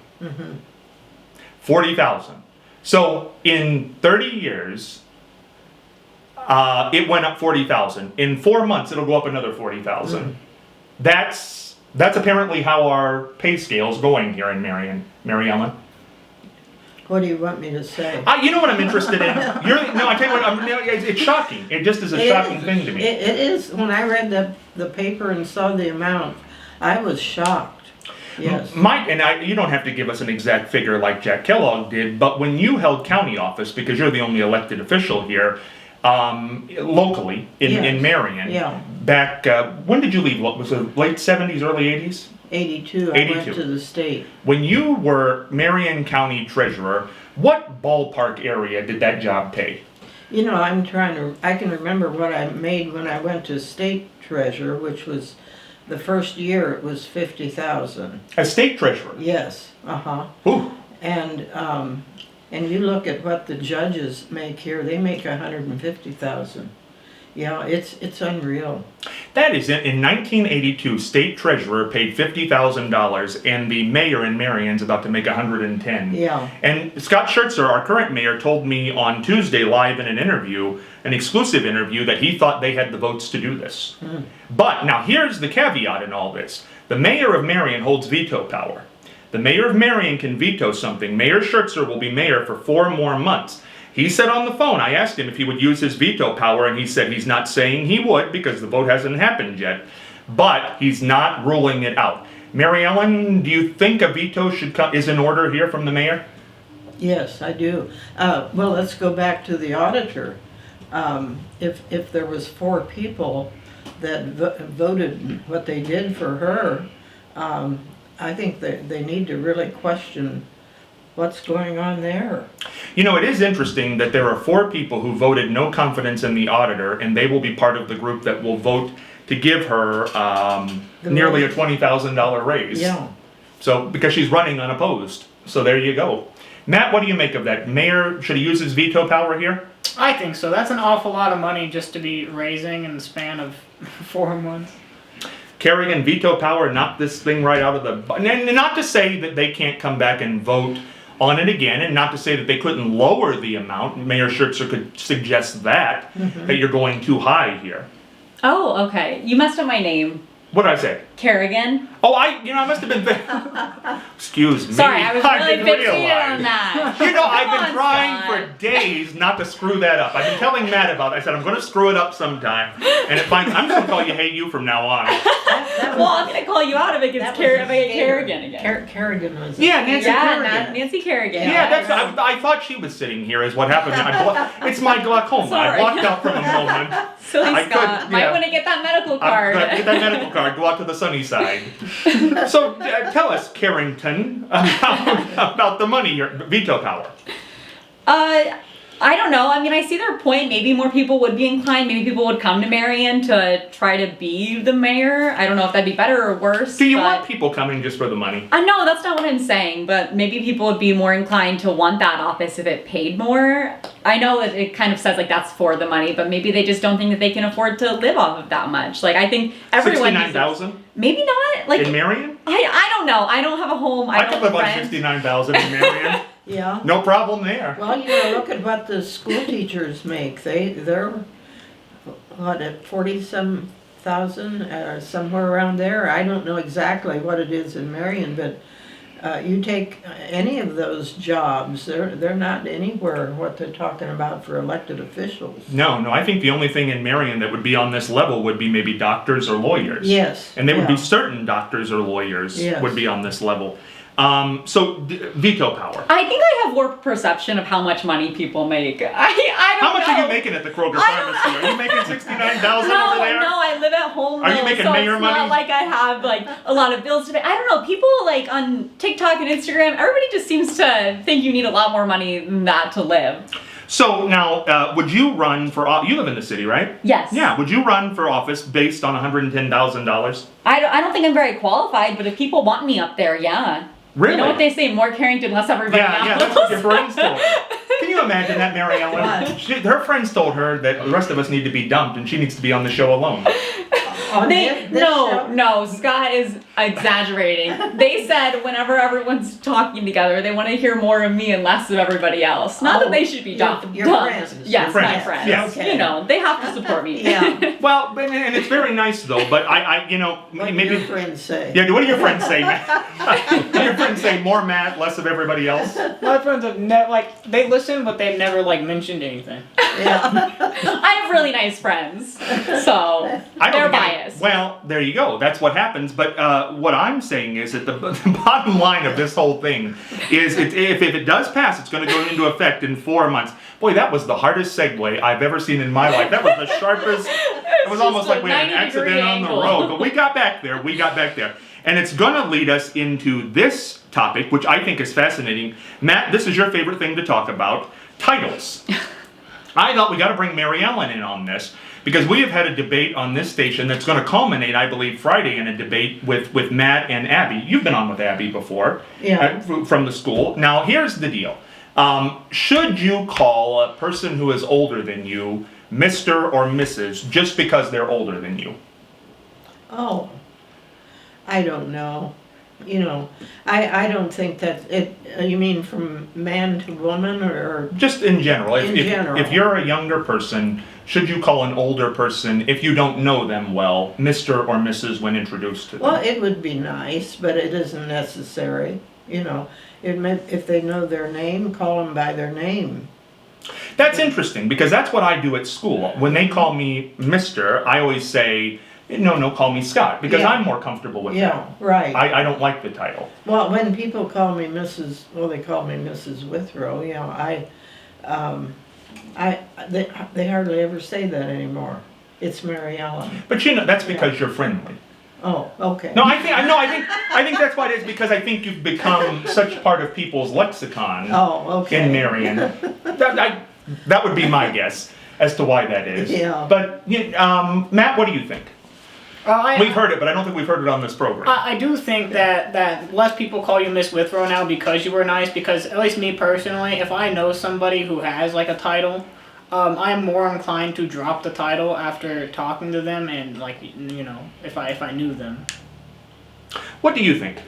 40,000. So in 30 years, it went up 40,000. In 4 months, it'll go up another 40,000. That's apparently how our pay scale's going here in Mary Ellen. What do you want me to say? You know what I'm interested in? I tell you what, it's shocking. It just is a shocking thing to me. It is. When I read the paper and saw the amount, I was shocked. Yes. You don't have to give us an exact figure like Jack Kellogg did, but when you held county office, because you're the only elected official here, locally in Marion, back, when did you leave? What was it, late 70s, early 80s? 82, I 82. went to the state. When you were Marion County Treasurer, what ballpark area did that job pay? You know, I can remember what I made when I went to state treasurer, which was the first year it was 50,000. As state treasurer? Yes, Ooh. And you look at what the judges make here, they make 150,000. Yeah, it's unreal. That is it. In 1982, state treasurer paid $50,000, and the mayor in Marion's about to make 110. Yeah. And Scott Schertzer, our current mayor, told me on Tuesday live in an interview, an exclusive interview, that he thought they had the votes to do this. But now here's the caveat in all this: the mayor of Marion holds veto power. The mayor of Marion can veto something. Mayor Schertzer will be mayor for 4 more months. He said on the phone, I asked him if he would use his veto power, and he said he's not saying he would because the vote hasn't happened yet, but he's not ruling it out. Mary Ellen, do you think a veto is in order here from the mayor? Yes, I do. Well, let's go back to the auditor. If there was 4 people that voted what they did for her, I think that they need to really question what's going on there. You know, it is interesting that there are 4 people who voted no confidence in the auditor, and they will be part of the group that will vote to give her nearly a $20,000 raise. Yeah. So, because she's running unopposed. So there you go. Matt, what do you make of that? Mayor, should he use his veto power here? I think so. That's an awful lot of money just to be raising in the span of 4 months. Kerrigan, veto power, knock this thing right out of the... And not to say that they can't come back and vote on it again, and not to say that they couldn't lower the amount. Mayor Schertzer could suggest that you're going too high here. Oh, okay. You messed up my name. What did I say? Kerrigan. Oh, I must have been... Excuse me. Sorry, I was really didn't fixated realize. on that. You know, I've Come been on, trying Scott. for days not to screw that up. I've been telling Matt about it. I said, I'm going to screw it up sometime. And I'm just going to call you Hey You from now on. Well, I'm going to call you out if it gets Kerrigan again. Kerrigan was. Yeah, Nancy Kerrigan. Nancy Kerrigan. Yeah, I thought she was sitting here is what happened. It's my glaucoma. Sorry. I blocked out for a moment. Silly I Scott. could- Might yeah. want to get that medical I'm card. going to get that medical card, go out to the sunny side. So tell us, Carrington, about the money, your veto power. I don't know. I mean, I see their point. Maybe more people would be inclined. Maybe people would come to Marion to try to be the mayor. I don't know if that'd be better or worse. Do you but... want people coming just for the money? No, that's not what I'm saying, but maybe people would be more inclined to want that office if it paid more. I know that it kind of says like that's for the money, but maybe they just don't think that they can afford to live off of that much. Like I think everyone 69,000 maybe not. Like in Marion? I don't know. I don't have a home. I I could don't live on rent. 69,000 in Marion. Yeah. No problem there. Well, look at what the school teachers make. They're what, at 40-some thousand, somewhere around there. I don't know exactly what it is in Marion, but you take any of those jobs, they're not anywhere what they're talking about for elected officials. No, I think the only thing in Marion that would be on this level would be maybe doctors or lawyers. Yes. And they would be yeah. certain doctors or lawyers Yes. would be on this level. Veto power. I think I have warped perception of how much money people make. I don't How much know. are you making at the Kroger I don't pharmacy? Are you making 69,000 No, over there? no, I live at home. Are you though, making so mayor it's money? not like I have like a lot of bills to pay. I don't know. People like on TikTok and Instagram, everybody just seems to think you need a lot more money than that to live. So now, would you run for? You live in the city, right? Yes. Yeah. Would you run for office based on $110,000? I don't think I'm very qualified, but if people want me up there, yeah. Really? You know what they say, more Carrington, less everybody else. Yeah, that's what your friends told her. Can you imagine that, Mary Ellen? What? Her friends told her that the rest of us need to be dumped and she needs to be on the show alone. On this show? No, Scott is exaggerating. They said whenever everyone's talking together, they want to hear more of me and less of everybody else. Not that they should be dumped. Your friends. Yes, Your friends. my friends. Yes. Okay. You know, they have to support me. Yeah. Well, and it's very nice though, but I What do maybe. your friends say? Yeah, what do your friends say, Matt? What do your friends say? More Matt, less of everybody else? My friends have never they listen, but they've never mentioned anything. Yeah. I have really nice friends, so I don't they're get it. biased. Well, there you go. That's what happens. But what I'm saying is that the bottom line of this whole thing is if it does pass, it's going to go into effect in 4 months. Boy, that was the hardest segue I've ever seen in my life. That was the sharpest. It was almost like we had an 90-degree accident on the angle. road. But we got back there. We got back there. And it's going to lead us into this topic, which I think is fascinating. Matt, this is your favorite thing to talk about, titles. I thought we got to bring Mary Ellen in on this because we have had a debate on this station that's going to culminate, I believe, Friday in a debate with Matt and Abby. You've been on with Abby before, Yeah. from the school. Now, here's the deal. Should you call a person who is older than you Mr. or Mrs. just because they're older than you? Oh, I don't know. You know, I don't think that it. You mean from man to woman or? Just in general. In general. If you're a younger person, should you call an older person, if you don't know them well, Mr. or Mrs. when introduced to them? Well, it would be nice, but it isn't necessary. You know, if they know their name, call them by their name. That's interesting because that's what I do at school. When they call me Mr., I always say, no, call me Scott because Yeah. I'm more comfortable with Yeah, that. right. I don't like the title. Well, when people call me Mrs., well, they call me Mrs. Withrow. You know, they hardly ever say that anymore. It's Mary Ellen. But that's because you're friendly. Oh, okay. No, I think that's why it is because I think you've become such part of people's lexicon Oh, okay. in Marion. That would be my guess as to why that is. Yeah. But Matt, what do you think? I We've heard it, but I don't think we've heard it on this program. I do think that less people call you Miss Withrow now because you were nice. Because at least me personally, if I know somebody who has a title, I'm more inclined to drop the title after talking to them and if I knew them. What do you think?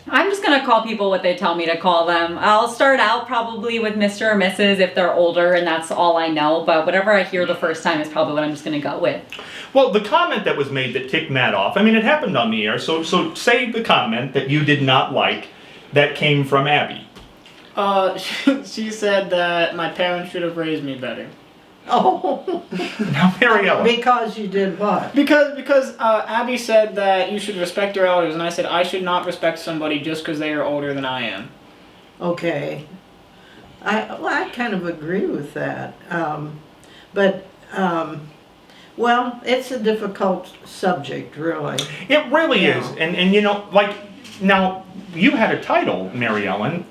I'm just gonna call people what they tell me to call them. I'll start out probably with Mr. or Mrs. if they're older and that's all I know, but whatever I hear the first time is probably what I'm just gonna go with. Well, the comment that was made that ticked Matt off, I mean, it happened on the air, so say the comment that you did not like that came from Abby. She said that my parents should have raised me better. Oh, Now, Mary Ellen. because you did what? Because Abby said that you should respect your elders, and I said I should not respect somebody just because they are older than I am. Okay. I kind of agree with that. Well, it's a difficult subject, really. It really Yeah. is, and now you had a title, Mary Ellen.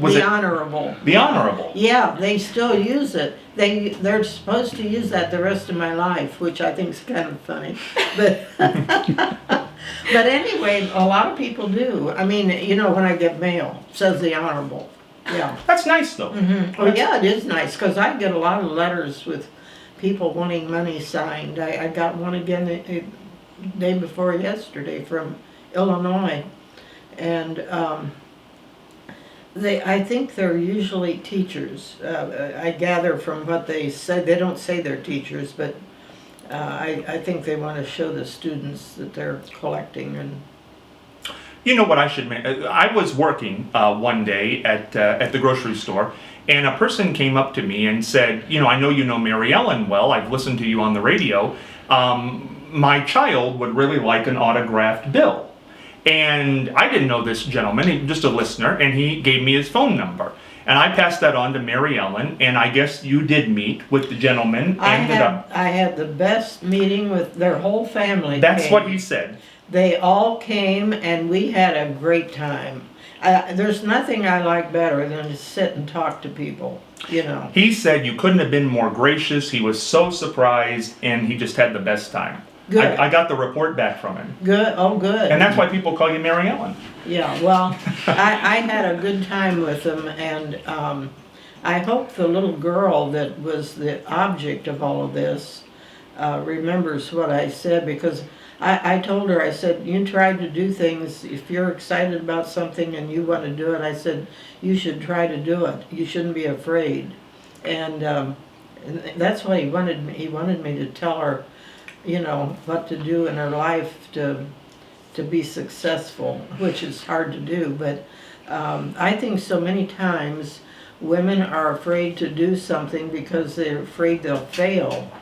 Was The it honorable. the Honorable? Yeah, they still use it. They're supposed to use that the rest of my life, which I think is kind of funny. But but anyway, a lot of people do. I mean, when I get mail, it says the honorable. Yeah. That's nice though. Oh yeah, it is nice because I get a lot of letters with people wanting money signed. I got one again the day before yesterday from Illinois, and I think they're usually teachers. I gather from what they said. They don't say they're teachers, but I think they want to show the students that they're collecting. And You know what I should mention? I was working one day at the grocery store, and a person came up to me and said, I know you know Mary Ellen well. I've listened to you on the radio. My child would really like an autographed bill. And I didn't know this gentleman, just a listener, and he gave me his phone number. And I passed that on to Mary Ellen, and I guess you did meet with the gentleman. I had the best meeting with their whole family. That's came. what he said. They all came and we had a great time. There's nothing I like better than to sit and talk to people, you know. He said you couldn't have been more gracious. He was so surprised, and he just had the best time. Good. I got the report back from him. Good, oh good. And that's why people call you Mary Ellen. Yeah, well, I had a good time with them, and I hope the little girl that was the object of all of this remembers what I said, because I told her, I said, you tried to do things, if you're excited about something and you want to do it, I said, you should try to do it. You shouldn't be afraid. And that's what he wanted me. He wanted me to tell her, you know, what to do in her life to be successful, which is hard to do. But I think so many times women are afraid to do something because they're afraid they'll fail.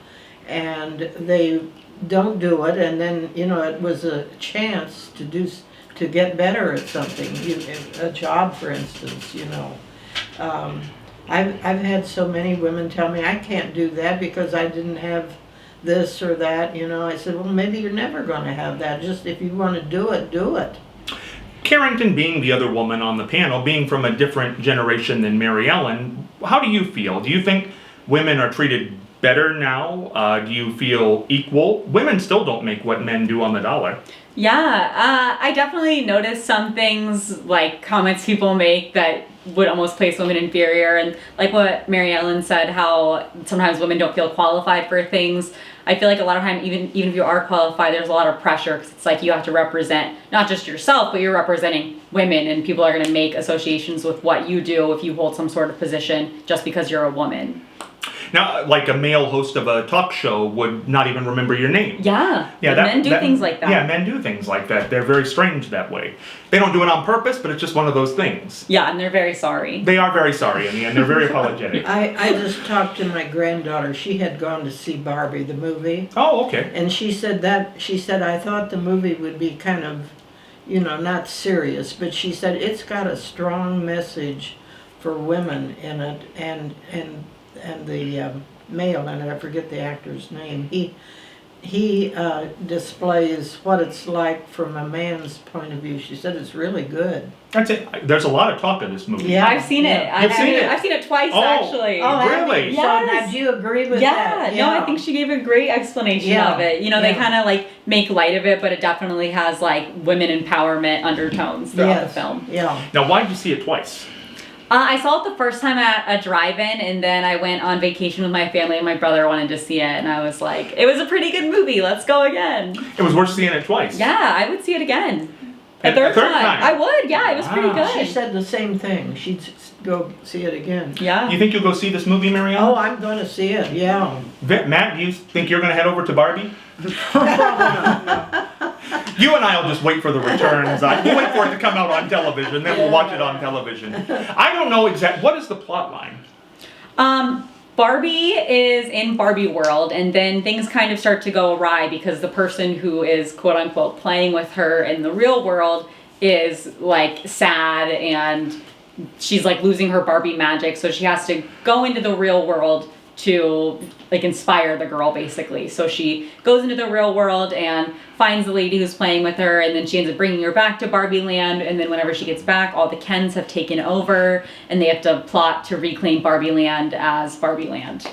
And they don't do it, and then, you know, it was a chance to get better at something, a job, for instance, you know. I've had so many women tell me, I can't do that because I didn't have this or that, you know. I said, well, maybe you're never going to have that. Just if you want to do it, do it. Carrington, being the other woman on the panel, being from a different generation than Mary Ellen, how do you feel? Do you think women are treated better now? Do you feel equal? Women still don't make what men do on the dollar. Yeah, I definitely noticed some things, like comments people make that would almost place women inferior, and like what Mary Ellen said, how sometimes women don't feel qualified for things. I feel like a lot of time, even if you are qualified, there's a lot of pressure, because it's like you have to represent not just yourself, but you're representing women, and people are going to make associations with what you do if you hold some sort of position just because you're a woman. Now, like a male host of a talk show would not even remember your name. Yeah, men do things like that. Yeah, men do things like that. They're very strange that way. They don't do it on purpose, but it's just one of those things. Yeah, and they're very sorry. They are very sorry in the end. They're very apologetic. I just talked to my granddaughter. She had gone to see Barbie, the movie. Oh, okay. And she said, I thought the movie would be kind of, you know, not serious, but she said it's got a strong message for women in it, and the male in it, I forget the actor's name, he displays what it's like from a man's point of view. She said it's really good. That's it. There's a lot of talk in this movie. Yeah. I've seen it. You've seen it? I've seen it twice, actually. Oh, really? So now, do you agree with that? No, I think she gave a great explanation of it. You know, they kind of like make light of it, but it definitely has like women empowerment undertones throughout the film. Yeah. Now, why did you see it twice? I saw it the first time at a drive-in, and then I went on vacation with my family, and my brother wanted to see it, and I was like, it was a pretty good movie, let's go again. It was worth seeing it twice. Yeah, I would see it again. A third time. I would, yeah, it was pretty good. She said the same thing. She'd go see it again. Yeah. You think you'll go see this movie, Mary Ellen? Oh, I'm going to see it, yeah. Matt, do you think you're going to head over to Barbie? You and I will just wait for the returns. We'll wait for it to come out on television, then we'll watch it on television. I don't know exactly. What is the plot line? Barbie is in Barbie world, and then things kind of start to go awry because the person who is quote unquote playing with her in the real world is like sad, and she's like losing her Barbie magic, so she has to go into the real world to like inspire the girl, basically. So she goes into the real world and finds the lady who's playing with her, and then she ends up bringing her back to Barbie Land, and then whenever she gets back, all the Kens have taken over, and they have to plot to reclaim Barbie Land as Barbie Land.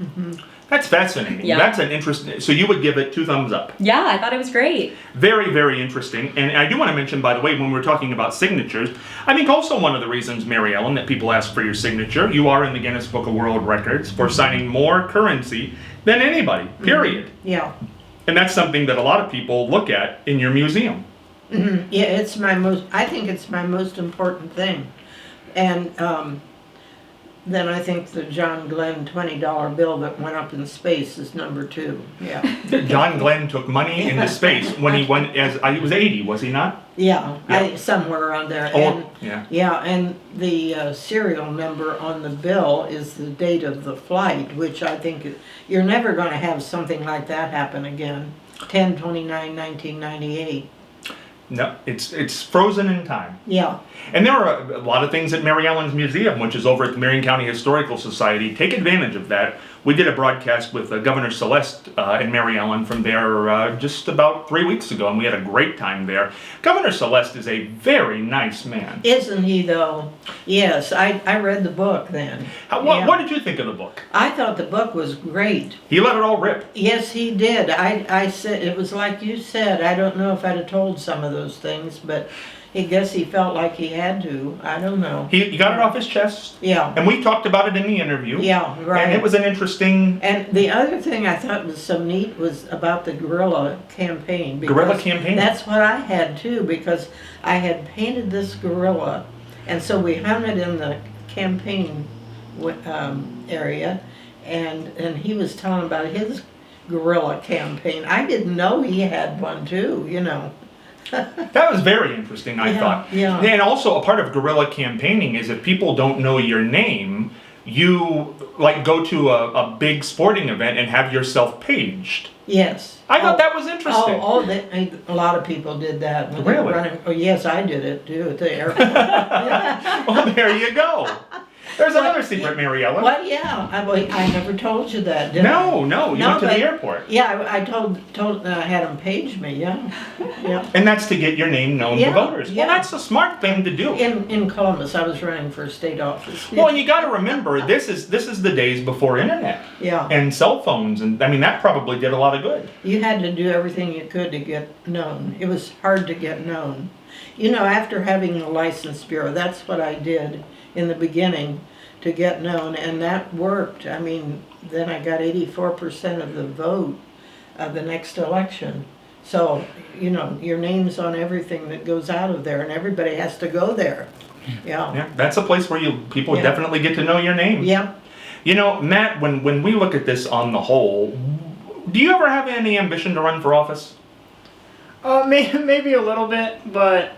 Mm-hmm. That's fascinating. Yeah. That's an interesting. So you would give it 2 thumbs up. Yeah, I thought it was great. Very, very interesting. And I do want to mention, by the way, when we're talking about signatures, I think also one of the reasons, Mary Ellen, that people ask for your signature, you are in the Guinness Book of World Records for signing more currency than anybody, period. Mm-hmm. Yeah. And that's something that a lot of people look at in your museum. Mm-hmm. Yeah, I think it's my most important thing. And then I think the John Glenn $20 bill that went up in space is number 2. Yeah. John Glenn took money into space when he went he was 80, was he not? Yeah, Yeah. somewhere around there. Oh, And, yeah. yeah, and the serial number on the bill is the date of the flight, which I think you're never going to have something like that happen again. 10/29/1998. No, it's frozen in time. Yeah. And there are a lot of things at Mary Ellen's Museum, which is over at the Marion County Historical Society. Take advantage of that. We did a broadcast with Governor Celeste in Mary Ellen from there just about 3 weeks ago, and we had a great time there. Governor Celeste is a very nice man. Isn't he though? Yes, I read the book then. What did you think of the book? I thought the book was great. He let it all rip. Yes, he did. I said, it was like you said, I don't know if I'd have told some of those things, but I guess he felt like he had to. I don't know. He got it off his chest. Yeah. And we talked about it in the interview. Yeah, right. And it was an interesting And the other thing I thought was so neat was about the guerrilla campaign. guerrilla because campaign. That's what I had too, because I had painted this gorilla, and so we hung it in the campaign area, and he was telling about his guerrilla campaign. I didn't know he had one too, you know. That was very interesting, I thought. Yeah. And also, a part of guerrilla campaigning is if people don't know your name, you like go to a big sporting event and have yourself paged. Yes. I thought that was interesting. A lot of people did that when they were Really? running. Oh, yes, I did it too at the airport. Well, there you go. There's another secret, Mary Ellen. What? Yeah, I never told you that, did I? No, you No, went to but- the airport. Yeah, I told had them page me. Yeah, yeah. And that's to get your name known Yeah, to voters. yeah. Well, that's a smart thing to do. In Columbus, I was running for state office. Well, and you got to remember, this is the days before internet Yeah, and cell phones, and I mean that probably did a lot of good. you had to do everything you could to get known. It was hard to get known. You know, after having the license bureau, that's what I did in the beginning to get known, and that worked. I mean, then I got 84% of the vote of the next election. So, you know, your name's on everything that goes out of there, and everybody has to go there. Yeah. Yeah, that's a place where people Yeah. definitely get to know your name. Yeah. You know, Matt, when we look at this on the whole, do you ever have any ambition to run for office? Maybe a little bit, but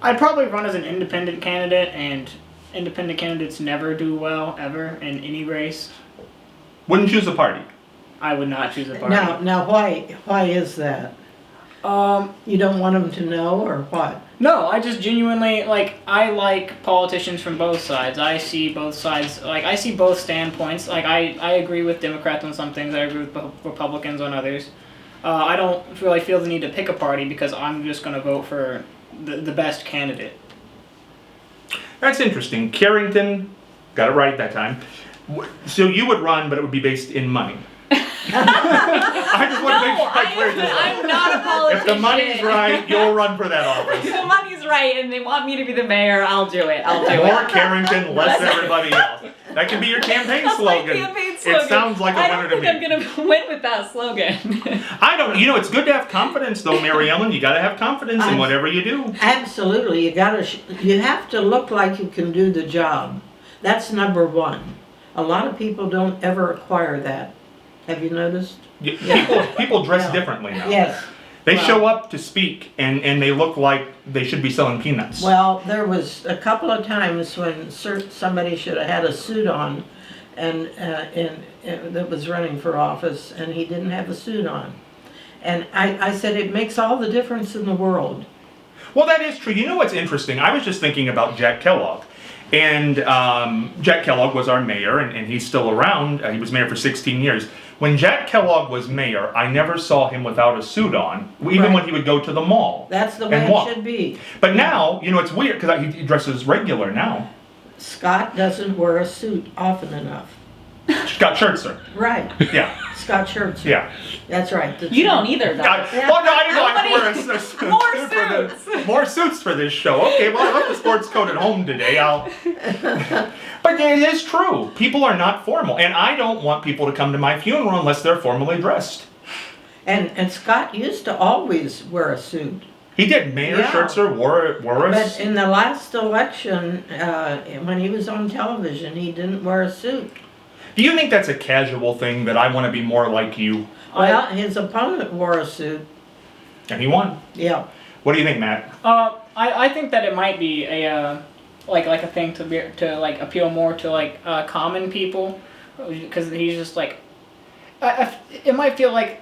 I'd probably run as an independent candidate, and independent candidates never do well ever in any race. Wouldn't choose a party. I would not choose a party. Now, why is that? You don't want them to know, or what? No, I just genuinely I like politicians from both sides. I see both sides. I see both standpoints. I agree with Democrats on some things. I agree with Republicans on others. I don't really feel the need to pick a party because I'm just going to vote for the best candidate. That's interesting. Carrington, got it right that time. So you would run, but it would be based in money. I just want to make sure I clear this up. I'm not a politician. If the money's right, you'll run for that office. If the money's right and they want me to be the mayor, I'll do it. I'll do More it. Carrington, less everybody else. That could be your campaign That's my slogan. campaign slogan. It sounds like a I winner don't to think me. I'm gonna win with that slogan. I don't. You know, it's good to have confidence, though, Mary Ellen. You got to have confidence in whatever you do. Absolutely, you have to look like you can do the job. That's number one. A lot of people don't ever acquire that. Have you noticed? People dress Yeah. differently now. Yes. They Well- show up to speak, and they look like they should be selling peanuts. Well, there was a couple of times when somebody should have had a suit on, and that was running for office, and he didn't have a suit on. And I said it makes all the difference in the world. Well, that is true. You know what's interesting? I was just thinking about Jack Kellogg. And Jack Kellogg was our mayor, and he's still around. He was mayor for 16 years. When Jack Kellogg was mayor, I never saw him without a suit on, even Right. when he would go to the mall. That's the way And it walk. should be. But now, you know, it's weird because he dresses regular now. Scott doesn't wear a suit often enough. Scott Schertzer. Right. Yeah, Scott Schertzer. yeah. That's right. You don't either, though. Well, no, I didn't know I Nobody- wear a suit More for suits. more suits for this show. Okay, well, I left the sports coat at home today. But it is true. People are not formal, and I don't want people to come to my funeral unless they're formally dressed. And Scott used to always wear a suit. He did. Mayor Yeah. Schertzer wore a But in the last election, when he was on television, he didn't wear a suit. Do you think that's a casual thing that I want to be more like you? Well, his opponent wore a suit. And he won. Yeah. What do you think, Matt? I think that it might be a like a thing to appeal more to common people, because he's just it might feel like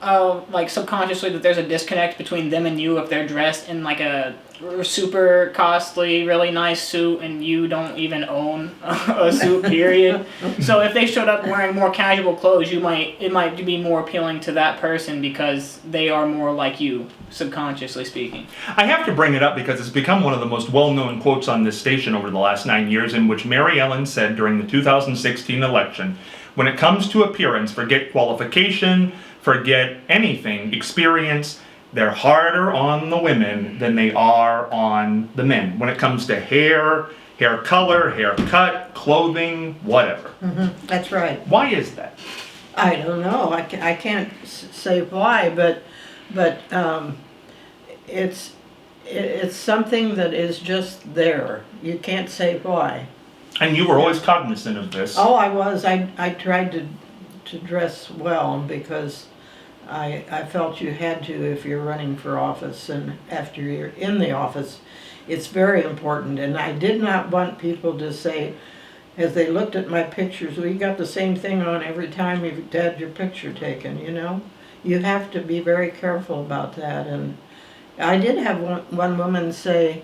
like subconsciously that there's a disconnect between them and you if they're dressed in like a super costly, really nice suit and you don't even own a suit, period. So if they showed up wearing more casual clothes, it might be more appealing to that person because they are more like you, subconsciously speaking. I have to bring it up because it's become one of the most well-known quotes on this station over the last 9 years, in which Mary Ellen said during the 2016 election, when it comes to appearance, forget qualification, forget anything, experience, they're harder on the women than they are on the men. When it comes to hair color, haircut, clothing, whatever. That's right. Why is that? I don't know. I can't say why, but it's something that is just there. You can't say why. And you were always cognizant of this. Oh, I was. I tried to dress well because I felt you had to if you're running for office, and after you're in the office, it's very important. And I did not want people to say, as they looked at my pictures, well, you got the same thing on every time you've had your picture taken, you know? You have to be very careful about that. And I did have one woman say,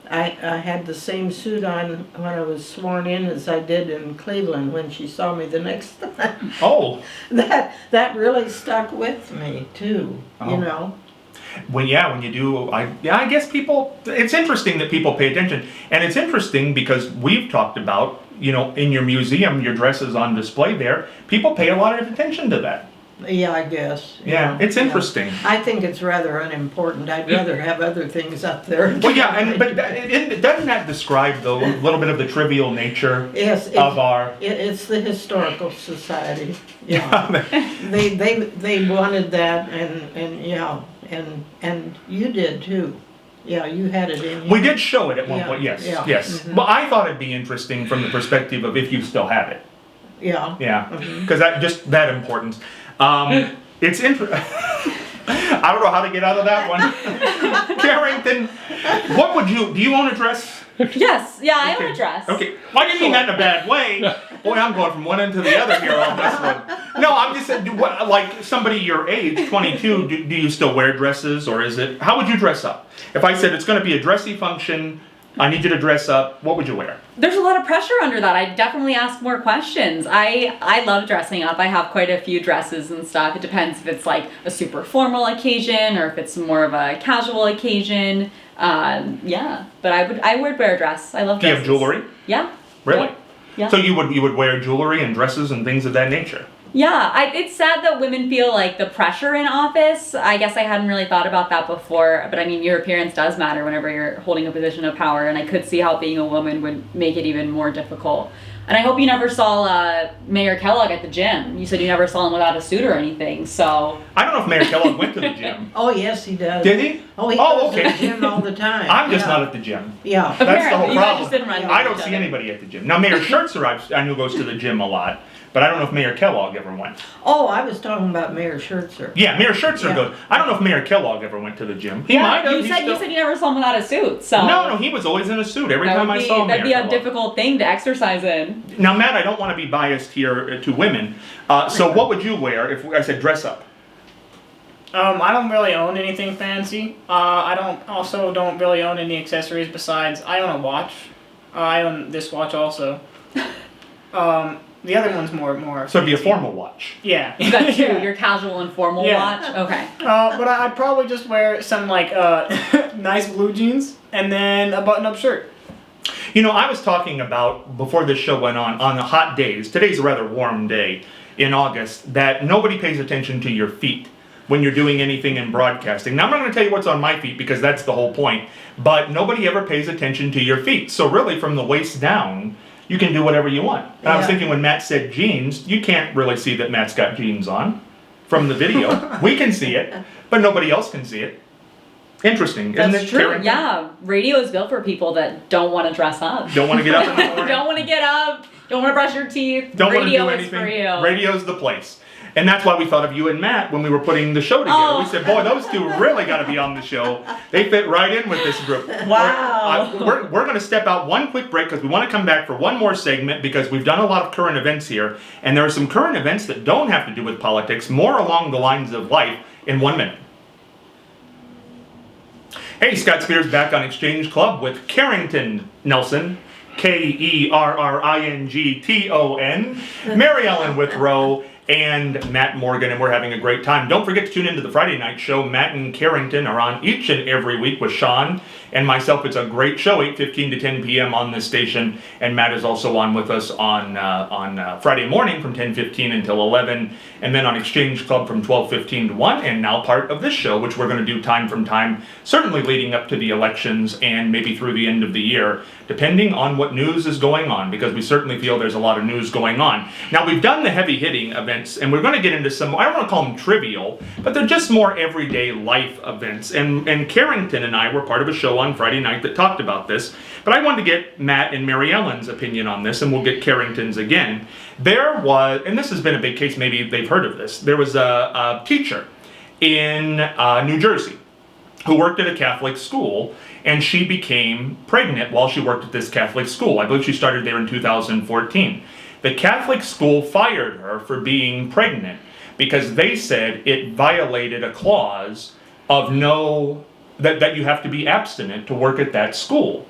I had the same suit on when I was sworn in as I did in Cleveland when she saw me the next time. Oh. That really stuck with me too, you know. When you do, I guess people, it's interesting that people pay attention. And it's interesting because we've talked about, in your museum, your dress is on display there. People pay a lot of attention to that. Yeah, I guess. Yeah, it's interesting. I think it's rather unimportant. I'd rather have other things up there. Well, yeah, but doesn't that describe, though, a little bit of the trivial nature of our... It's the Historical Society. Yeah. they wanted that, and you did too. Yeah, you had it in here. We did show it at one point, yes. Yeah. Yes. Mm-hmm. Well, I thought it'd be interesting from the perspective of if you still have it. Yeah. Yeah, because that importance. It's I don't know how to get out of that one. Carrington, do you own a dress? Yes, yeah, I own a dress. Okay, well, I didn't mean that in a bad way. Boy, I'm going from one end to the other here on this one. No, I'm just saying, like somebody your age, 22, do you still wear dresses, or how would you dress up? If I said it's going to be a dressy function, I need you to dress up, what would you wear? There's a lot of pressure under that. I definitely ask more questions. I love dressing up. I have quite a few dresses and stuff. It depends if it's like a super formal occasion or if it's more of a casual occasion. Yeah, but I would wear a dress. I love dresses. Do you have jewelry? Yeah. Really? Yeah. So you would wear jewelry and dresses and things of that nature? Yeah, it's sad that women feel like the pressure in office. I guess I hadn't really thought about that before, but I mean, your appearance does matter whenever you're holding a position of power, and I could see how being a woman would make it even more difficult. And I hope you never saw Mayor Kellogg at the gym. You said you never saw him without a suit or anything, so... I don't know if Mayor Kellogg went to the gym. Oh, yes, he does. Did he? Oh, he goes to the gym all the time. I'm just not at the gym. Yeah. That's the whole Apparently, you guys problem. just didn't run I don't into see each other. anybody at the gym. Now, Mayor Schertzer, I knew goes to the gym a lot, but I don't know if Mayor Kellogg ever went. Oh, I was talking about Mayor Schertzer. Yeah, Mayor Schertzer Yeah. goes. I don't know if Mayor Kellogg ever went to the gym. He might have. You said you never saw him without a suit, so... No, he was always in a suit every time I saw Mayor That'd be a Kellogg. difficult thing to exercise in. Now, Matt, I don't want to be biased here to women. So what would you wear if I said dress up? I don't really own anything fancy. I don't really own any accessories besides I own a watch. I own this watch also. The other one's more. So it'd be a fancy. formal watch. Yeah. You got two, Yeah. your casual and formal Yeah. watch? Okay. But I'd probably just wear some like nice blue jeans and then a button-up shirt. I was talking about, before this show went on the hot days, today's a rather warm day in August, that nobody pays attention to your feet when you're doing anything in broadcasting. Now, I'm not going to tell you what's on my feet because that's the whole point, but nobody ever pays attention to your feet. So really, from the waist down, you can do whatever you want. And I was Yeah. thinking when Matt said jeans, you can't really see that Matt's got jeans on from the video. We can see it, but nobody else can see it. Interesting, isn't That's it, true. Karen? Yeah. Radio is built for people that don't want to dress up. Don't want to get up in the morning? Don't want to get up. Don't want to brush your teeth. Don't want to Radio do is anything. for you. Radio's the place. And that's why we thought of you and Matt when we were putting the show together. Oh. We said, boy, those two really got to be on the show. They fit right in with this group. Wow. We're going to step out one quick break because we want to come back for one more segment because we've done a lot of current events here. And there are some current events that don't have to do with politics, more along the lines of life in 1 minute. Hey, Scott Spears back on Exchange Club with Carrington Nelson, Kerrington, Mary Ellen Withrow, and Matt Morgan, and we're having a great time. Don't forget to tune into the Friday night show. Matt and Carrington are on each and every week with Sean and myself. It's a great show, 8:15 to 10 p.m. on this station, and Matt is also on with us on Friday morning from 10:15 until 11, and then on Exchange Club from 12:15 to 1, and now part of this show, which we're going to do time from time, certainly leading up to the elections and maybe through the end of the year, depending on what news is going on, because we certainly feel there's a lot of news going on. Now, we've done the heavy hitting events, and we're going to get into some, I don't want to call them trivial, but they're just more everyday life events. And Carrington and I were part of a show on Friday night that talked about this, but I wanted to get Matt and Mary Ellen's opinion on this, and we'll get Carrington's again. There was, and this has been a big case, maybe they've heard of this, there was a teacher in New Jersey who worked at a Catholic school, and she became pregnant while she worked at this Catholic school. I believe she started there in 2014. The Catholic school fired her for being pregnant because they said it violated a clause of that you have to be abstinent to work at that school.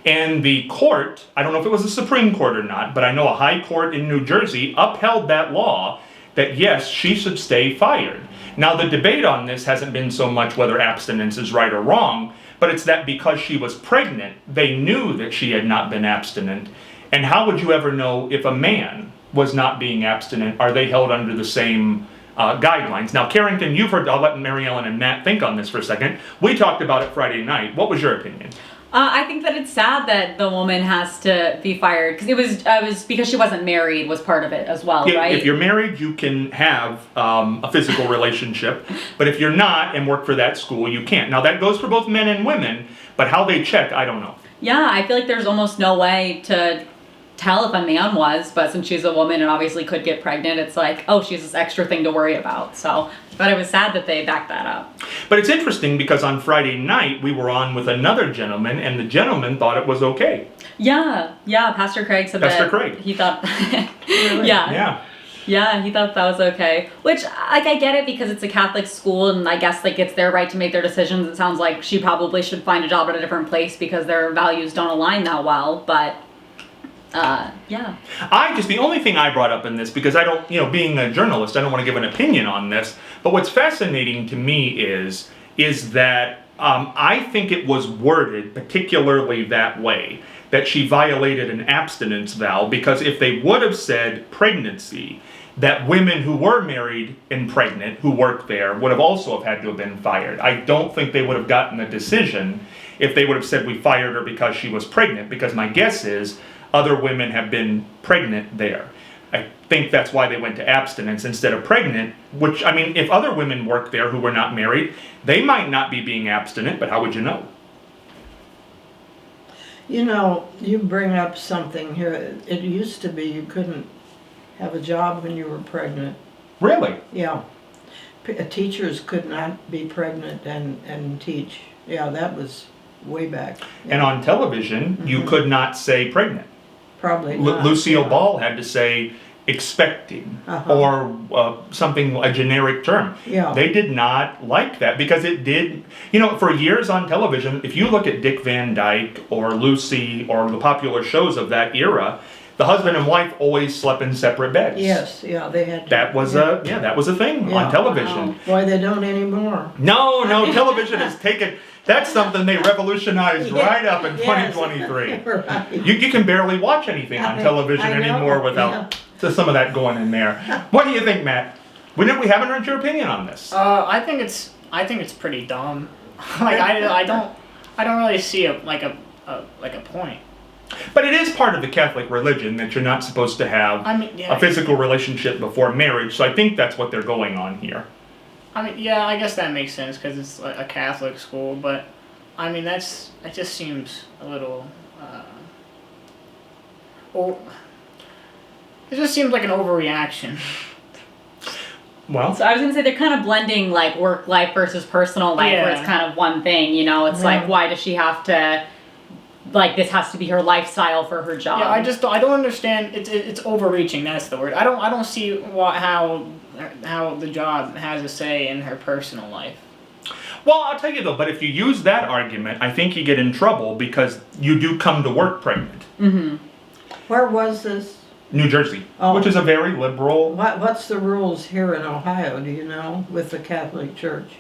And the court, I don't know if it was the Supreme Court or not, but I know a high court in New Jersey upheld that law that yes, she should stay fired. Now the debate on this hasn't been so much whether abstinence is right or wrong, but it's that because she was pregnant, they knew that she had not been abstinent. And how would you ever know if a man was not being abstinent? Are they held under the same guidelines? Now, Carrington, you've heard, I'll let Mary Ellen and Matt think on this for a second. We talked about it Friday night. What was your opinion? I think that it's sad that the woman has to be fired because it was because she wasn't married was part of it as well, right? If you're married, you can have a physical relationship, but if you're not and work for that school, you can't. Now that goes for both men and women, but how they check, I don't know. Yeah, I feel like there's almost no way to tell if a man was, but since she's a woman and obviously could get pregnant, it's like, oh, she's this extra thing to worry about. So, but it was sad that they backed that up. But it's interesting because on Friday night we were on with another gentleman, and the gentleman thought it was okay. Yeah, Pastor Craig said Pastor that Craig. he thought, Really? Yeah. Yeah, he thought that was okay. Which, like, I get it because it's a Catholic school, and I guess, like, it's their right to make their decisions. It sounds like she probably should find a job at a different place because their values don't align that well, but, yeah. The only thing I brought up in this, because I don't, being a journalist, I don't want to give an opinion on this, but what's fascinating to me is that I think it was worded particularly that way, that she violated an abstinence vow, because if they would have said pregnancy, that women who were married and pregnant who worked there would have also had to have been fired. I don't think they would have gotten a decision if they would have said we fired her because she was pregnant, because my guess is other women have been pregnant there. I think that's why they went to abstinence instead of pregnant, which, I mean, if other women worked there who were not married, they might not be being abstinent, but how would you know? You bring up something here. It used to be you couldn't have a job when you were pregnant. Really? Yeah. Teachers could not be pregnant and teach. Yeah, that was way back. And on television, you could not say pregnant. Probably not. Lucille yeah. Ball had to say expecting, Uh-huh. or something, a generic term. Yeah. They did not like that because it did, for years on television, if you look at Dick Van Dyke or Lucy or the popular shows of that era, the husband and wife always slept in separate beds. Yes, yeah, they had to. That was that was a thing Yeah. on television. Wow. Why they don't anymore. No, television has taken, that's something they revolutionized Yeah. right up in Yes. 2023. Right. You can barely watch anything on television I know, anymore without some of that going in there. What do you think, Matt? We haven't heard your opinion on this. I think it's pretty dumb. Like I don't really see a point. But it is part of the Catholic religion that you're not supposed to have I mean, yeah. a physical relationship before marriage, so I think that's what they're going on here. I mean, yeah, I guess that makes sense because it's like a Catholic school, but I mean that just seems a little. It just seems like an overreaction. Well, So I was gonna say they're kind of blending like work life versus personal life, where Yeah. it's kind of one thing. You know, it's Yeah. like why does she have to? Like this has to be her lifestyle for her job. Yeah, I don't understand. It's overreaching. That's the word. I don't see how the job has a say in her personal life. well, I'll tell you though. But if you use that argument, I think you get in trouble because you do come to work pregnant. Where was this? New Jersey, Oh. which is a very liberal. What's the rules here in Ohio, do you know, with the Catholic Church?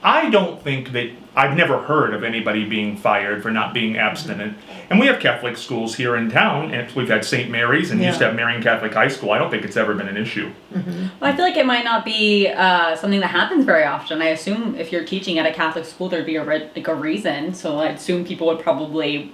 I don't think that I've never heard of anybody being fired for not being abstinent. And we have Catholic schools here in town, and we've had St. Mary's and used to Yeah. have Marian Catholic High School. I don't think it's ever been an issue. Well, I feel like it might not be something that happens very often. I assume if you're teaching at a Catholic school, there'd be like a reason. So I assume people would probably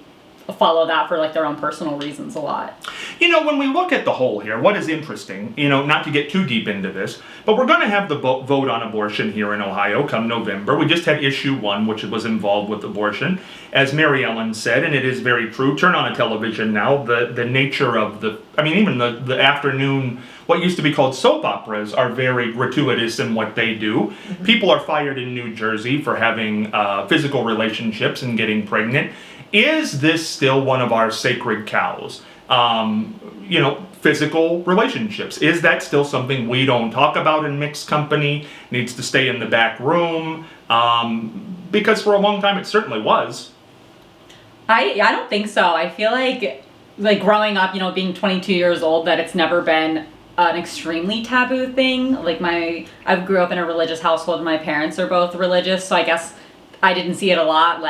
follow that for like their own personal reasons a lot. You know, when we look at the whole here, what is interesting, you know, not to get too deep into this, but we're going to have the vote on abortion here in Ohio come November. We just had issue 1, which was involved with abortion. As Mary Ellen said, and it is very true, turn on a television now, the nature of even the afternoon, what used to be called soap operas are very gratuitous in what they do. People are fired in New Jersey for having physical relationships and getting pregnant. Is this still one of our sacred cows? Physical relationships. Is that still something we don't talk about in mixed company? Needs to stay in the back room? Because for a long time it certainly was. I don't think so. I feel like growing up, being 22 years old, that it's never been an extremely taboo thing. Like I grew up in a religious household. My parents are both religious, so I guess I didn't see it a lot.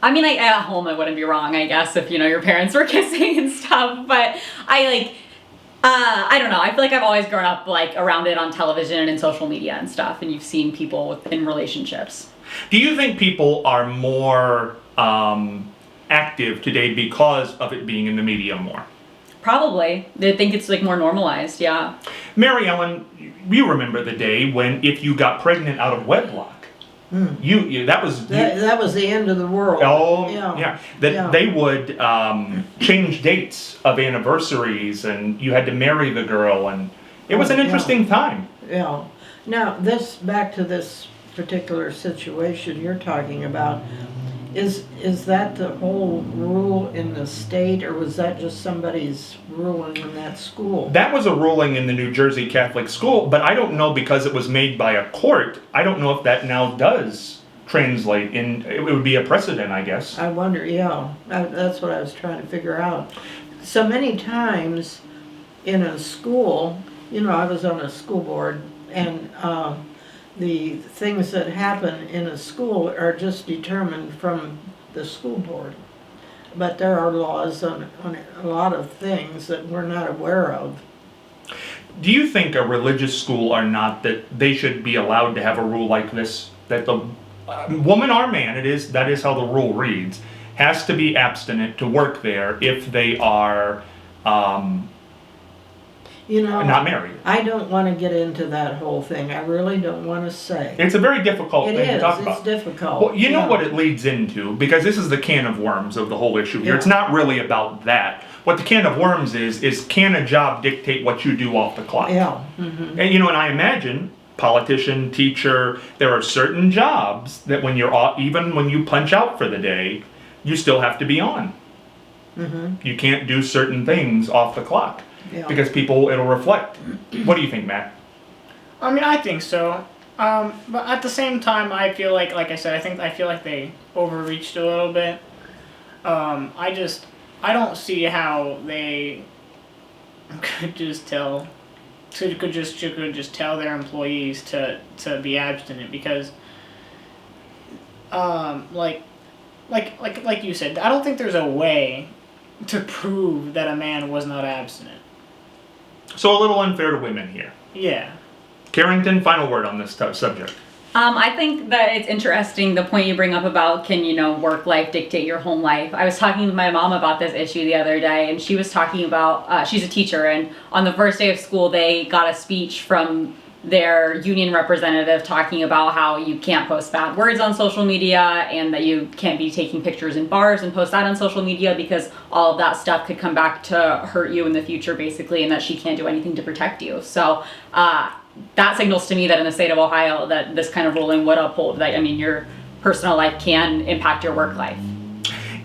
At home it wouldn't be wrong, I guess, if your parents were kissing and stuff. But I don't know. I feel like I've always grown up around it on television and in social media and stuff, and you've seen people in relationships. Do you think people are more active today because of it being in the media more? Probably. They think it's more normalized, yeah. Mary Ellen, you remember the day when if you got pregnant out of wedlock, that was That was the end of the world. Oh, Yeah. They would change dates of anniversaries, and you had to marry the girl, and it was an interesting time. Yeah. Now, back to this particular situation you're talking about, is that the whole rule in the state, or was that just somebody's ruling in that school? That was a ruling in the New Jersey Catholic school, but I don't know, because it was made by a court, I don't know if that now does translate in, it would be a precedent, I guess. I wonder, yeah. That's what I was trying to figure out. So many times in a school, I was on a school board, and the things that happen in a school are just determined from the school board. But there are laws on a lot of things that we're not aware of. Do you think a religious school or not, that they should be allowed to have a rule like this, that the woman or man, that is how the rule reads, has to be abstinent to work there if they are not married? I don't want to get into that whole thing. I really don't want to say. It's a very difficult It thing to is. talk It's about. difficult. Well, you know Yeah. what it leads into, because this is the can of worms of the whole issue here. Yeah. It's not really about that. What the can of worms is can a job dictate what you do off the clock? Yeah. Mm-hmm. And and I imagine politician, teacher, there are certain jobs that when you're off, even when you punch out for the day, you still have to be on. Mm-hmm. You can't do certain things off the clock Yeah. because it'll reflect. What do you think, Matt? I think so. But at the same time, I feel like I said, I feel like they overreached a little bit. I don't see how they could just tell their employees to be abstinent, because like you said, I don't think there's a way to prove that a man was not abstinent. So a little unfair to women here. Yeah. Carrington, final word on this subject. I think that it's interesting, the point you bring up about can, work life dictate your home life. I was talking to my mom about this issue the other day, and she was talking about, she's a teacher, and on the first day of school, they got a speech from their union representative talking about how you can't post bad words on social media, and that you can't be taking pictures in bars and post that on social media, because all of that stuff could come back to hurt you in the future, basically, and that she can't do anything to protect you. So, that signals to me that in the state of Ohio that this kind of ruling would uphold that, I mean, your personal life can impact your work life.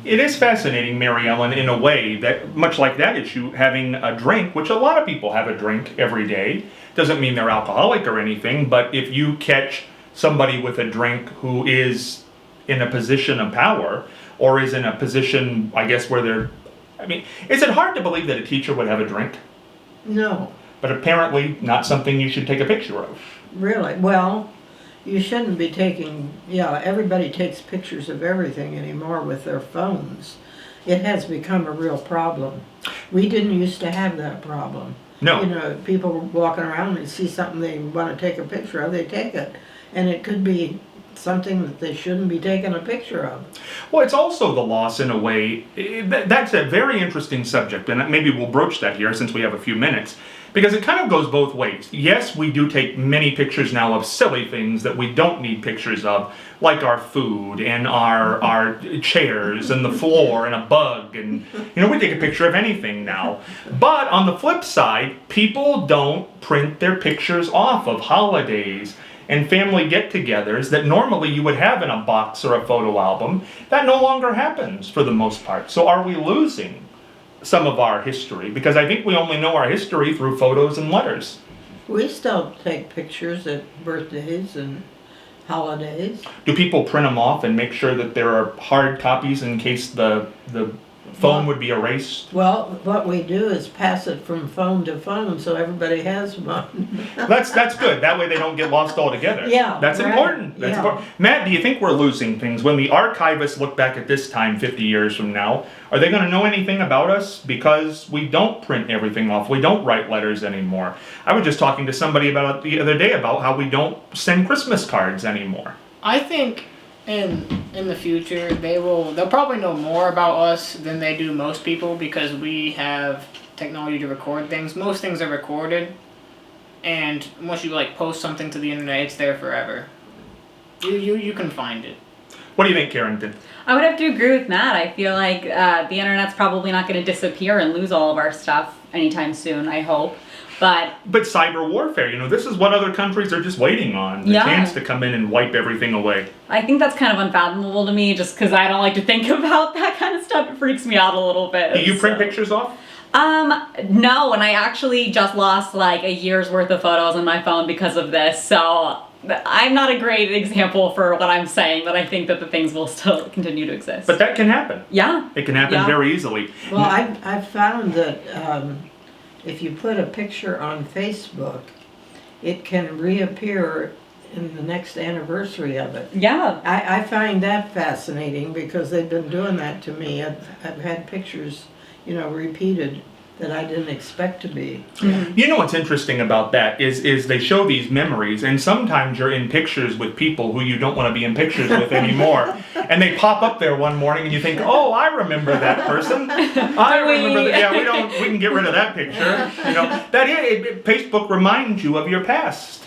It is fascinating, Mary Ellen, in a way that, much like that issue, having a drink, which a lot of people have a drink every day, doesn't mean they're alcoholic or anything, but if you catch somebody with a drink who is in a position of power, or is in a position, I guess, where they're, I mean, is it hard to believe that a teacher would have a drink? No, But apparently not something you should take a picture of. really. Well, you shouldn't be taking, everybody takes pictures of everything anymore with their phones. It has become a real problem. We didn't used to have that problem. No. You know, people were walking around and see something they want to take a picture of, they take it. And it could be something that they shouldn't be taking a picture of. Well, it's also the loss in a way. That's a very interesting subject, and maybe we'll broach that here since we have a few minutes, because it kind of goes both ways. Yes, we do take many pictures now of silly things that we don't need pictures of, like our food and our chairs and the floor and a bug, and we take a picture of anything now. But on the flip side, people don't print their pictures off of holidays and family get-togethers that normally you would have in a box or a photo album. That no longer happens for the most part. So are we losing some of our history? Because I think we only know our history through photos and letters. We still take pictures at birthdays and holidays. Do people print them off and make sure that there are hard copies in case the phone would be erased? Well, what we do is pass it from phone to phone so everybody has one. That's good. That way they don't get lost altogether. Yeah, That's right. important. That's Yeah. important. Matt, do you think we're losing things? When the archivists look back at this time 50 years from now, are they going to know anything about us? Because we don't print everything off. We don't write letters anymore. I was just talking to somebody about it the other day about how we don't send Christmas cards anymore. I think in the future they'll probably know more about us than they do most people, because we have technology to record things. Most things are recorded, and once you post something to the internet, it's there forever. You can find it. What do you think, Carrington? I would have to agree with Matt. I feel like the internet's probably not going to disappear and lose all of our stuff anytime soon, I hope. But cyber warfare, this is what other countries are just waiting on. The Yeah. chance to come in and wipe everything away. I think that's kind of unfathomable to me just because I don't like to think about that kind of stuff. It freaks me out a little bit. Do you print so. pictures off? No, and I actually just lost like a year's worth of photos on my phone because of this. So I'm not a great example for what I'm saying, but I think that the things will still continue to exist. But that can happen. Yeah. It can happen Yeah. very easily. Well, I've found that if you put a picture on Facebook, it can reappear in the next anniversary of it. Yeah. I find that fascinating because they've been doing that to me. I've had pictures, repeated that I didn't expect to be. You know what's interesting about that is they show these memories, and sometimes you're in pictures with people who you don't want to be in pictures with anymore, and they pop up there one morning, and you think, "Oh, I remember that person. I remember that. Yeah, we can get rid of that picture." Facebook reminds you of your past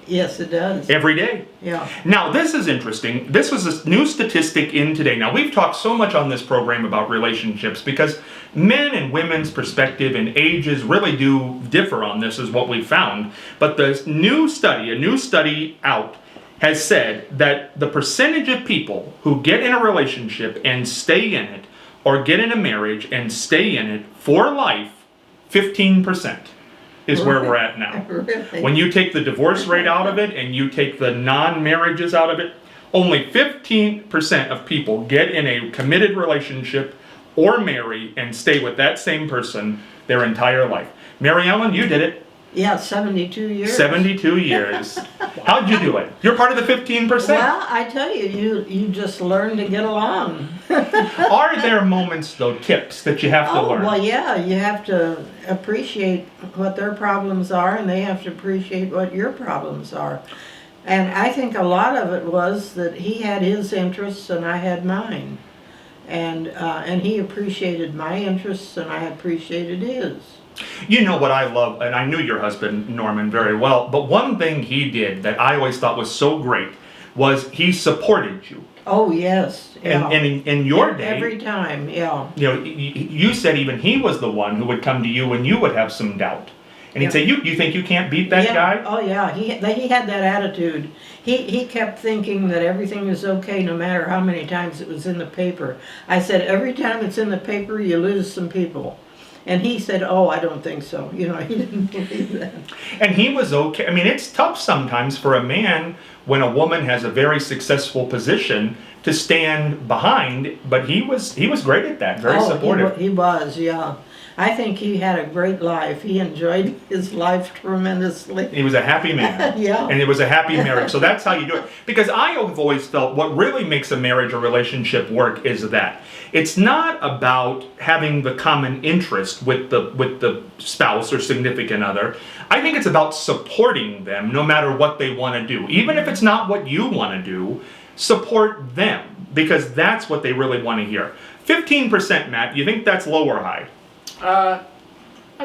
Yes, it does. every day. Yeah. Now, this is interesting. This was a new statistic in today. Now, we've talked so much on this program about relationships because men and women's perspective and ages really do differ on this, is what we've found. But a new study out, has said that the percentage of people who get in a relationship and stay in it, or get in a marriage and stay in it for life, 15%. Is where we're at now. Really? When you take the divorce rate out of it and you take the non-marriages out of it, only 15% of people get in a committed relationship or marry and stay with that same person their entire life. Mary Ellen, you did it. Yeah, 72 years. 72 years. How'd you do it? You're part of the 15%. Well, I tell you, you just learn to get along. Are there moments, though, tips that you have to learn? Well, yeah, you have to appreciate what their problems are, and they have to appreciate what your problems are. And I think a lot of it was that he had his interests and I had mine. And he appreciated my interests and I appreciated his. You know what I love, and I knew your husband, Norman, very well, but one thing he did that I always thought was so great was he supported you. Oh, yes. Yeah. And in your day, Every time, yeah. you said even he was the one who would come to you when you would have some doubt. And he'd say, you think you can't beat that Yeah. guy? Oh yeah, he had that attitude. He kept thinking that everything was okay no matter how many times it was in the paper. I said, every time it's in the paper, you lose some people. And he said, oh, I don't think so. You know, he didn't believe that. And he was okay. I mean, it's tough sometimes for a man when a woman has a very successful position to stand behind, but he was great at that, very supportive. He was, yeah. I think he had a great life. He enjoyed his life tremendously. He was a happy man. Yeah. And it was a happy marriage. So that's how you do it. Because I have always felt what really makes a marriage or relationship work is that it's not about having the common interest with the spouse or significant other. I think it's about supporting them no matter what they want to do. Even if it's not what you want to do, support them because that's what they really want to hear. 15%, Matt, you think that's low or high? I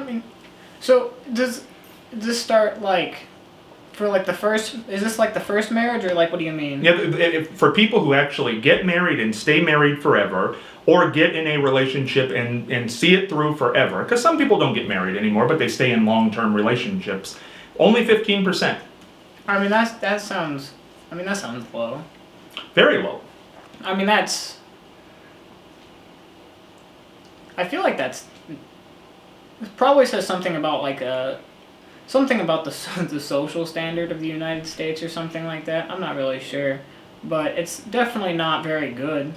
mean, so does this start like for like the first? Is this like the first marriage, or like what do you mean? Yeah, for people who actually get married and stay married forever, or get in a relationship and see it through forever, because some people don't get married anymore, but they stay in long-term relationships. Only 15%. I mean that sounds low. Very low. I mean that's. I feel like it probably says something about like something about the social standard of the United States or something like that. I'm not really sure, but it's definitely not very good.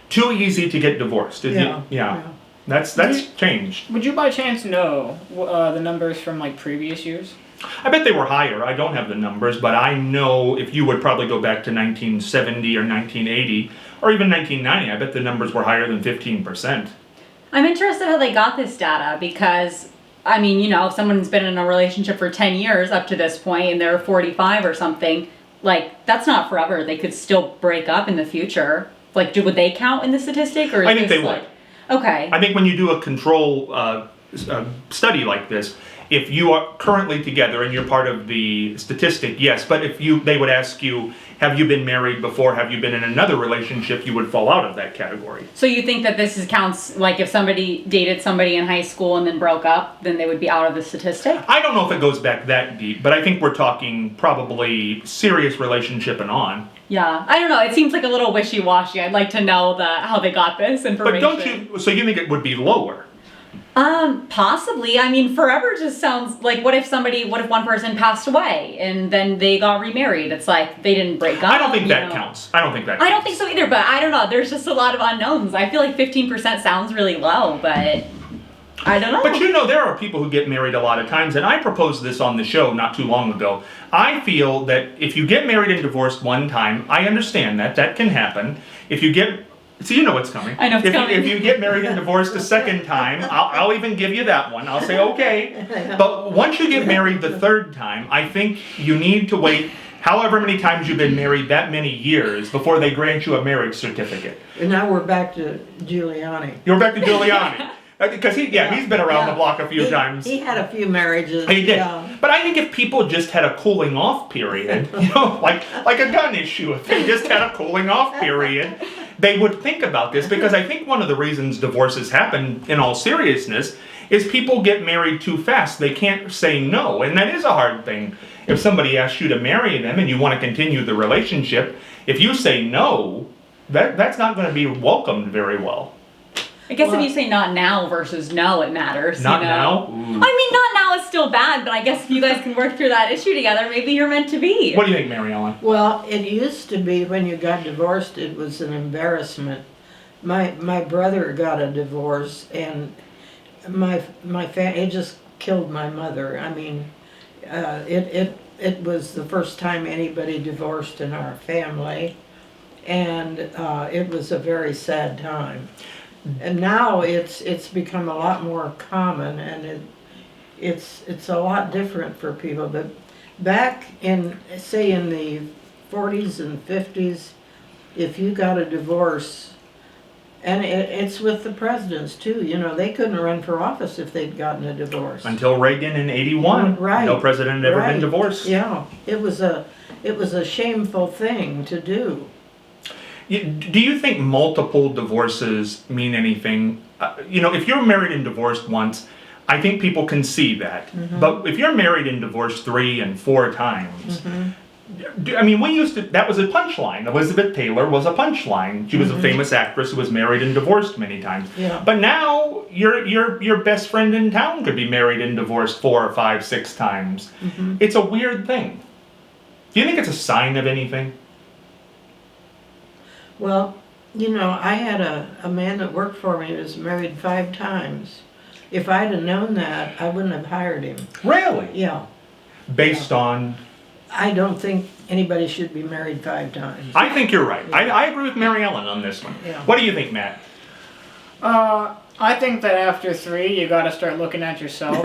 Too easy to get divorced. Yeah. That's changed. Would you by chance know the numbers from like previous years? I bet they were higher. I don't have the numbers, but I know if you would probably go back to 1970 or 1980 or even 1990, I bet the numbers were higher than 15%. I'm interested how they got this data because, I mean, you know, if someone's been in a relationship for 10 years up to this point and they're 45 or something, like, that's not forever. They could still break up in the future. Like, would they count in the statistic? Or is I think this they would. Okay. I think when you do a control study like this, if you are currently together and you're part of the statistic, yes. But if they would ask you, have you been married before? Have you been in another relationship? You would fall out of that category. So you think that this counts, like if somebody dated somebody in high school and then broke up, then they would be out of the statistic? I don't know if it goes back that deep, but I think we're talking probably serious relationship and on. Yeah, I don't know. It seems like a little wishy-washy. I'd like to know how they got this information. But don't you? So you think it would be lower? Possibly. I mean, forever just sounds like what if one person passed away and then they got remarried? It's like they didn't break up. I don't think that counts. I don't think that counts. I don't think so either, but I don't know. There's just a lot of unknowns. I feel like 15% sounds really low, but I don't know. But you know, there are people who get married a lot of times, and I proposed this on the show not too long ago. I feel that if you get married and divorced one time, I understand that can happen. If you get So you know what's coming. I know it's coming. If you get married and divorced a second time, I'll even give you that one. I'll say, okay. But once you get married the third time, I think you need to wait however many times you've been married, that many years, before they grant you a marriage certificate. And now we're back to Giuliani. You're back to Giuliani. Because he's been around the block a few times. He had a few marriages. He did. Yeah. But I think if people just had a cooling off period, like a gun issue, if they just had a cooling off period, they would think about this. Because I think one of the reasons divorces happen, in all seriousness, is people get married too fast. They can't say no. And that is a hard thing. If somebody asks you to marry them and you want to continue the relationship, if you say no, that's not going to be welcomed very well. I guess if you say not now versus no, it matters. Not you know? now? I mean, not now is still bad, but I guess if you guys can work through that issue together, maybe you're meant to be. What do you think, Mary Ellen? Well, it used to be when you got divorced, it was an embarrassment. My brother got a divorce, and it just killed my mother. I mean, it was the first time anybody divorced in our family, and it was a very sad time. And now it's become a lot more common, and it's a lot different for people. But back in the 40s and 50s, if you got a divorce, and it's with the presidents too, they couldn't run for office if they'd gotten a divorce. Until Reagan in '81, right. No president had ever been divorced. Yeah, it was a shameful thing to do. Do you think multiple divorces mean anything? If you're married and divorced once, I think people can see that. But if you're married and divorced 3 and 4 times, I mean, that was a punchline. Elizabeth Taylor was a punchline. She was a famous actress who was married and divorced many times. Yeah. But now, your best friend in town could be married and divorced 4 or 5, 6 times. It's a weird thing. Do you think it's a sign of anything? Well, I had a man that worked for me who was married 5 times. If I'd have known that, I wouldn't have hired him. Really? Yeah. Based on... I don't think anybody should be married 5 times. I think you're right. I agree with Mary Ellen on this one. Yeah. What do you think, Matt? I think that after 3, you got to start looking at yourself.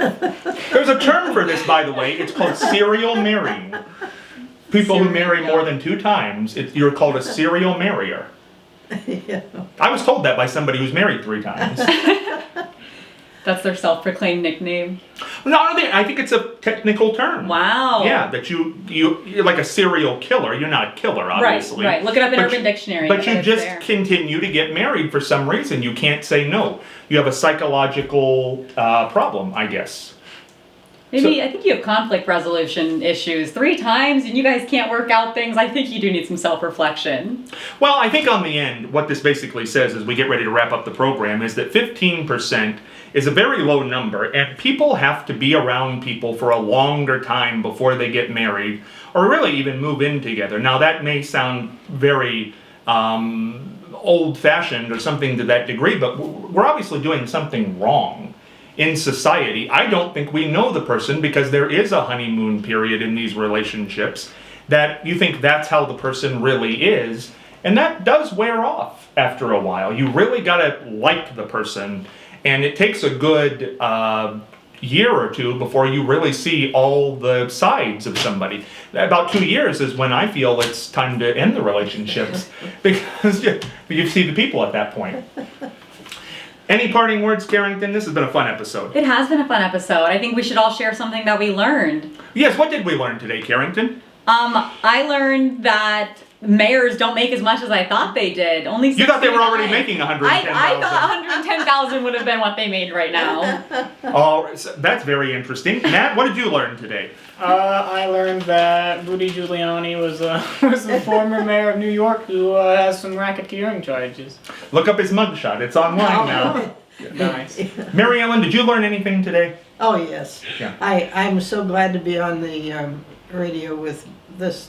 There's a term for this, by the way. It's called serial marrying. People who marry more than 2 times, you're called a serial marrier. Yeah. I was told that by somebody who's married 3 times. That's their self-proclaimed nickname. No, I think it's a technical term. Wow. Yeah, that you're like a serial killer. You're not a killer, obviously. Right. Look it up in But Urban you- Dictionary. But you it's just there. continue to get married for some reason. You can't say no. You have a psychological problem, I guess. Maybe I think you have conflict resolution issues 3 times, and you guys can't work out things. I think you do need some self-reflection. Well, I think on the end, what this basically says as we get ready to wrap up the program is that 15% is a very low number, and people have to be around people for a longer time before they get married, or really even move in together. Now, that may sound very old-fashioned or something to that degree, but we're obviously doing something wrong in society. I don't think we know the person because there is a honeymoon period in these relationships that you think that's how the person really is, and that does wear off after a while. You really gotta like the person, and it takes a good year or 2 before you really see all the sides of somebody. About 2 years is when I feel it's time to end the relationships because you see the people at that point. Any parting words, Carrington? This has been a fun episode. It has been a fun episode. I think we should all share something that we learned. Yes, what did we learn today, Carrington? I learned that mayors don't make as much as I thought they did. Only You thought they were already 69. making 110,000. I thought 110,000 would have been what they made right now. Oh, so that's very interesting. Matt, what did you learn today? I learned that Rudy Giuliani was a former mayor of New York who has some racketeering charges. Look up his mugshot. It's online now. Nice. Mary Ellen, did you learn anything today? Oh, yes. Yeah. I'm so glad to be on the radio with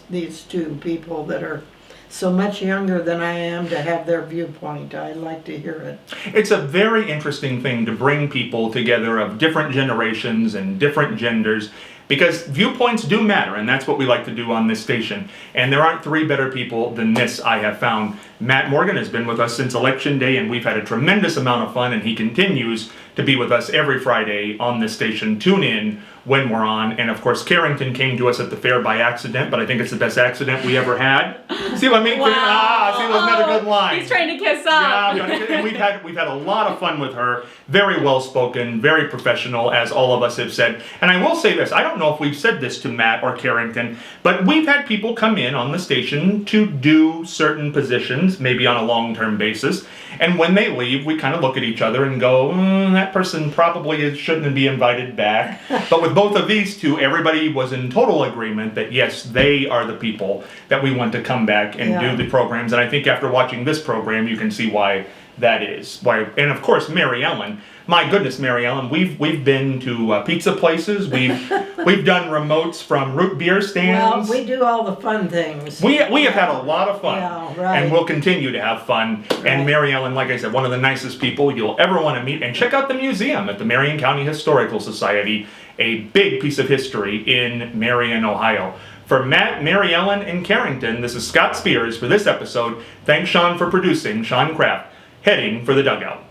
these 2 people that are so much younger than I am to have their viewpoint. I like to hear it. It's a very interesting thing to bring people together of different generations and different genders because viewpoints do matter, and that's what we like to do on this station. And there aren't 3 better people than this, I have found. Matt Morgan has been with us since Election Day, and we've had a tremendous amount of fun, and he continues to be with us every Friday on this station. Tune in when we're on. And of course, Carrington came to us at the fair by accident, but I think it's the best accident we ever had. See what I mean? Wow. See, wasn't that a good line? He's trying to kiss up. Yeah, and we've had a lot of fun with her. Very well spoken, very professional, as all of us have said. And I will say this: I don't know if we've said this to Matt or Carrington, but we've had people come in on the station to do certain positions, maybe on a long-term basis. And when they leave, we kind of look at each other and go, that person probably shouldn't be invited back. But with both of these 2, everybody was in total agreement that yes, they are the people that we want to come back and do the programs. And I think after watching this program, you can see why that is. And of course, Mary Ellen. My goodness, Mary Ellen, we've been to pizza places. We've done remotes from root beer Well, stands. we do all the fun things. We have had a lot of fun, Yeah, right. and we'll continue to have fun. Right. And Mary Ellen, like I said, one of the nicest people you'll ever want to meet. And check out the museum at the Marion County Historical Society, a big piece of history in Marion, Ohio. For Matt, Mary Ellen, and Carrington, this is Scott Spears for this episode. Thanks, Sean, for producing. Sean Kraft, heading for the dugout.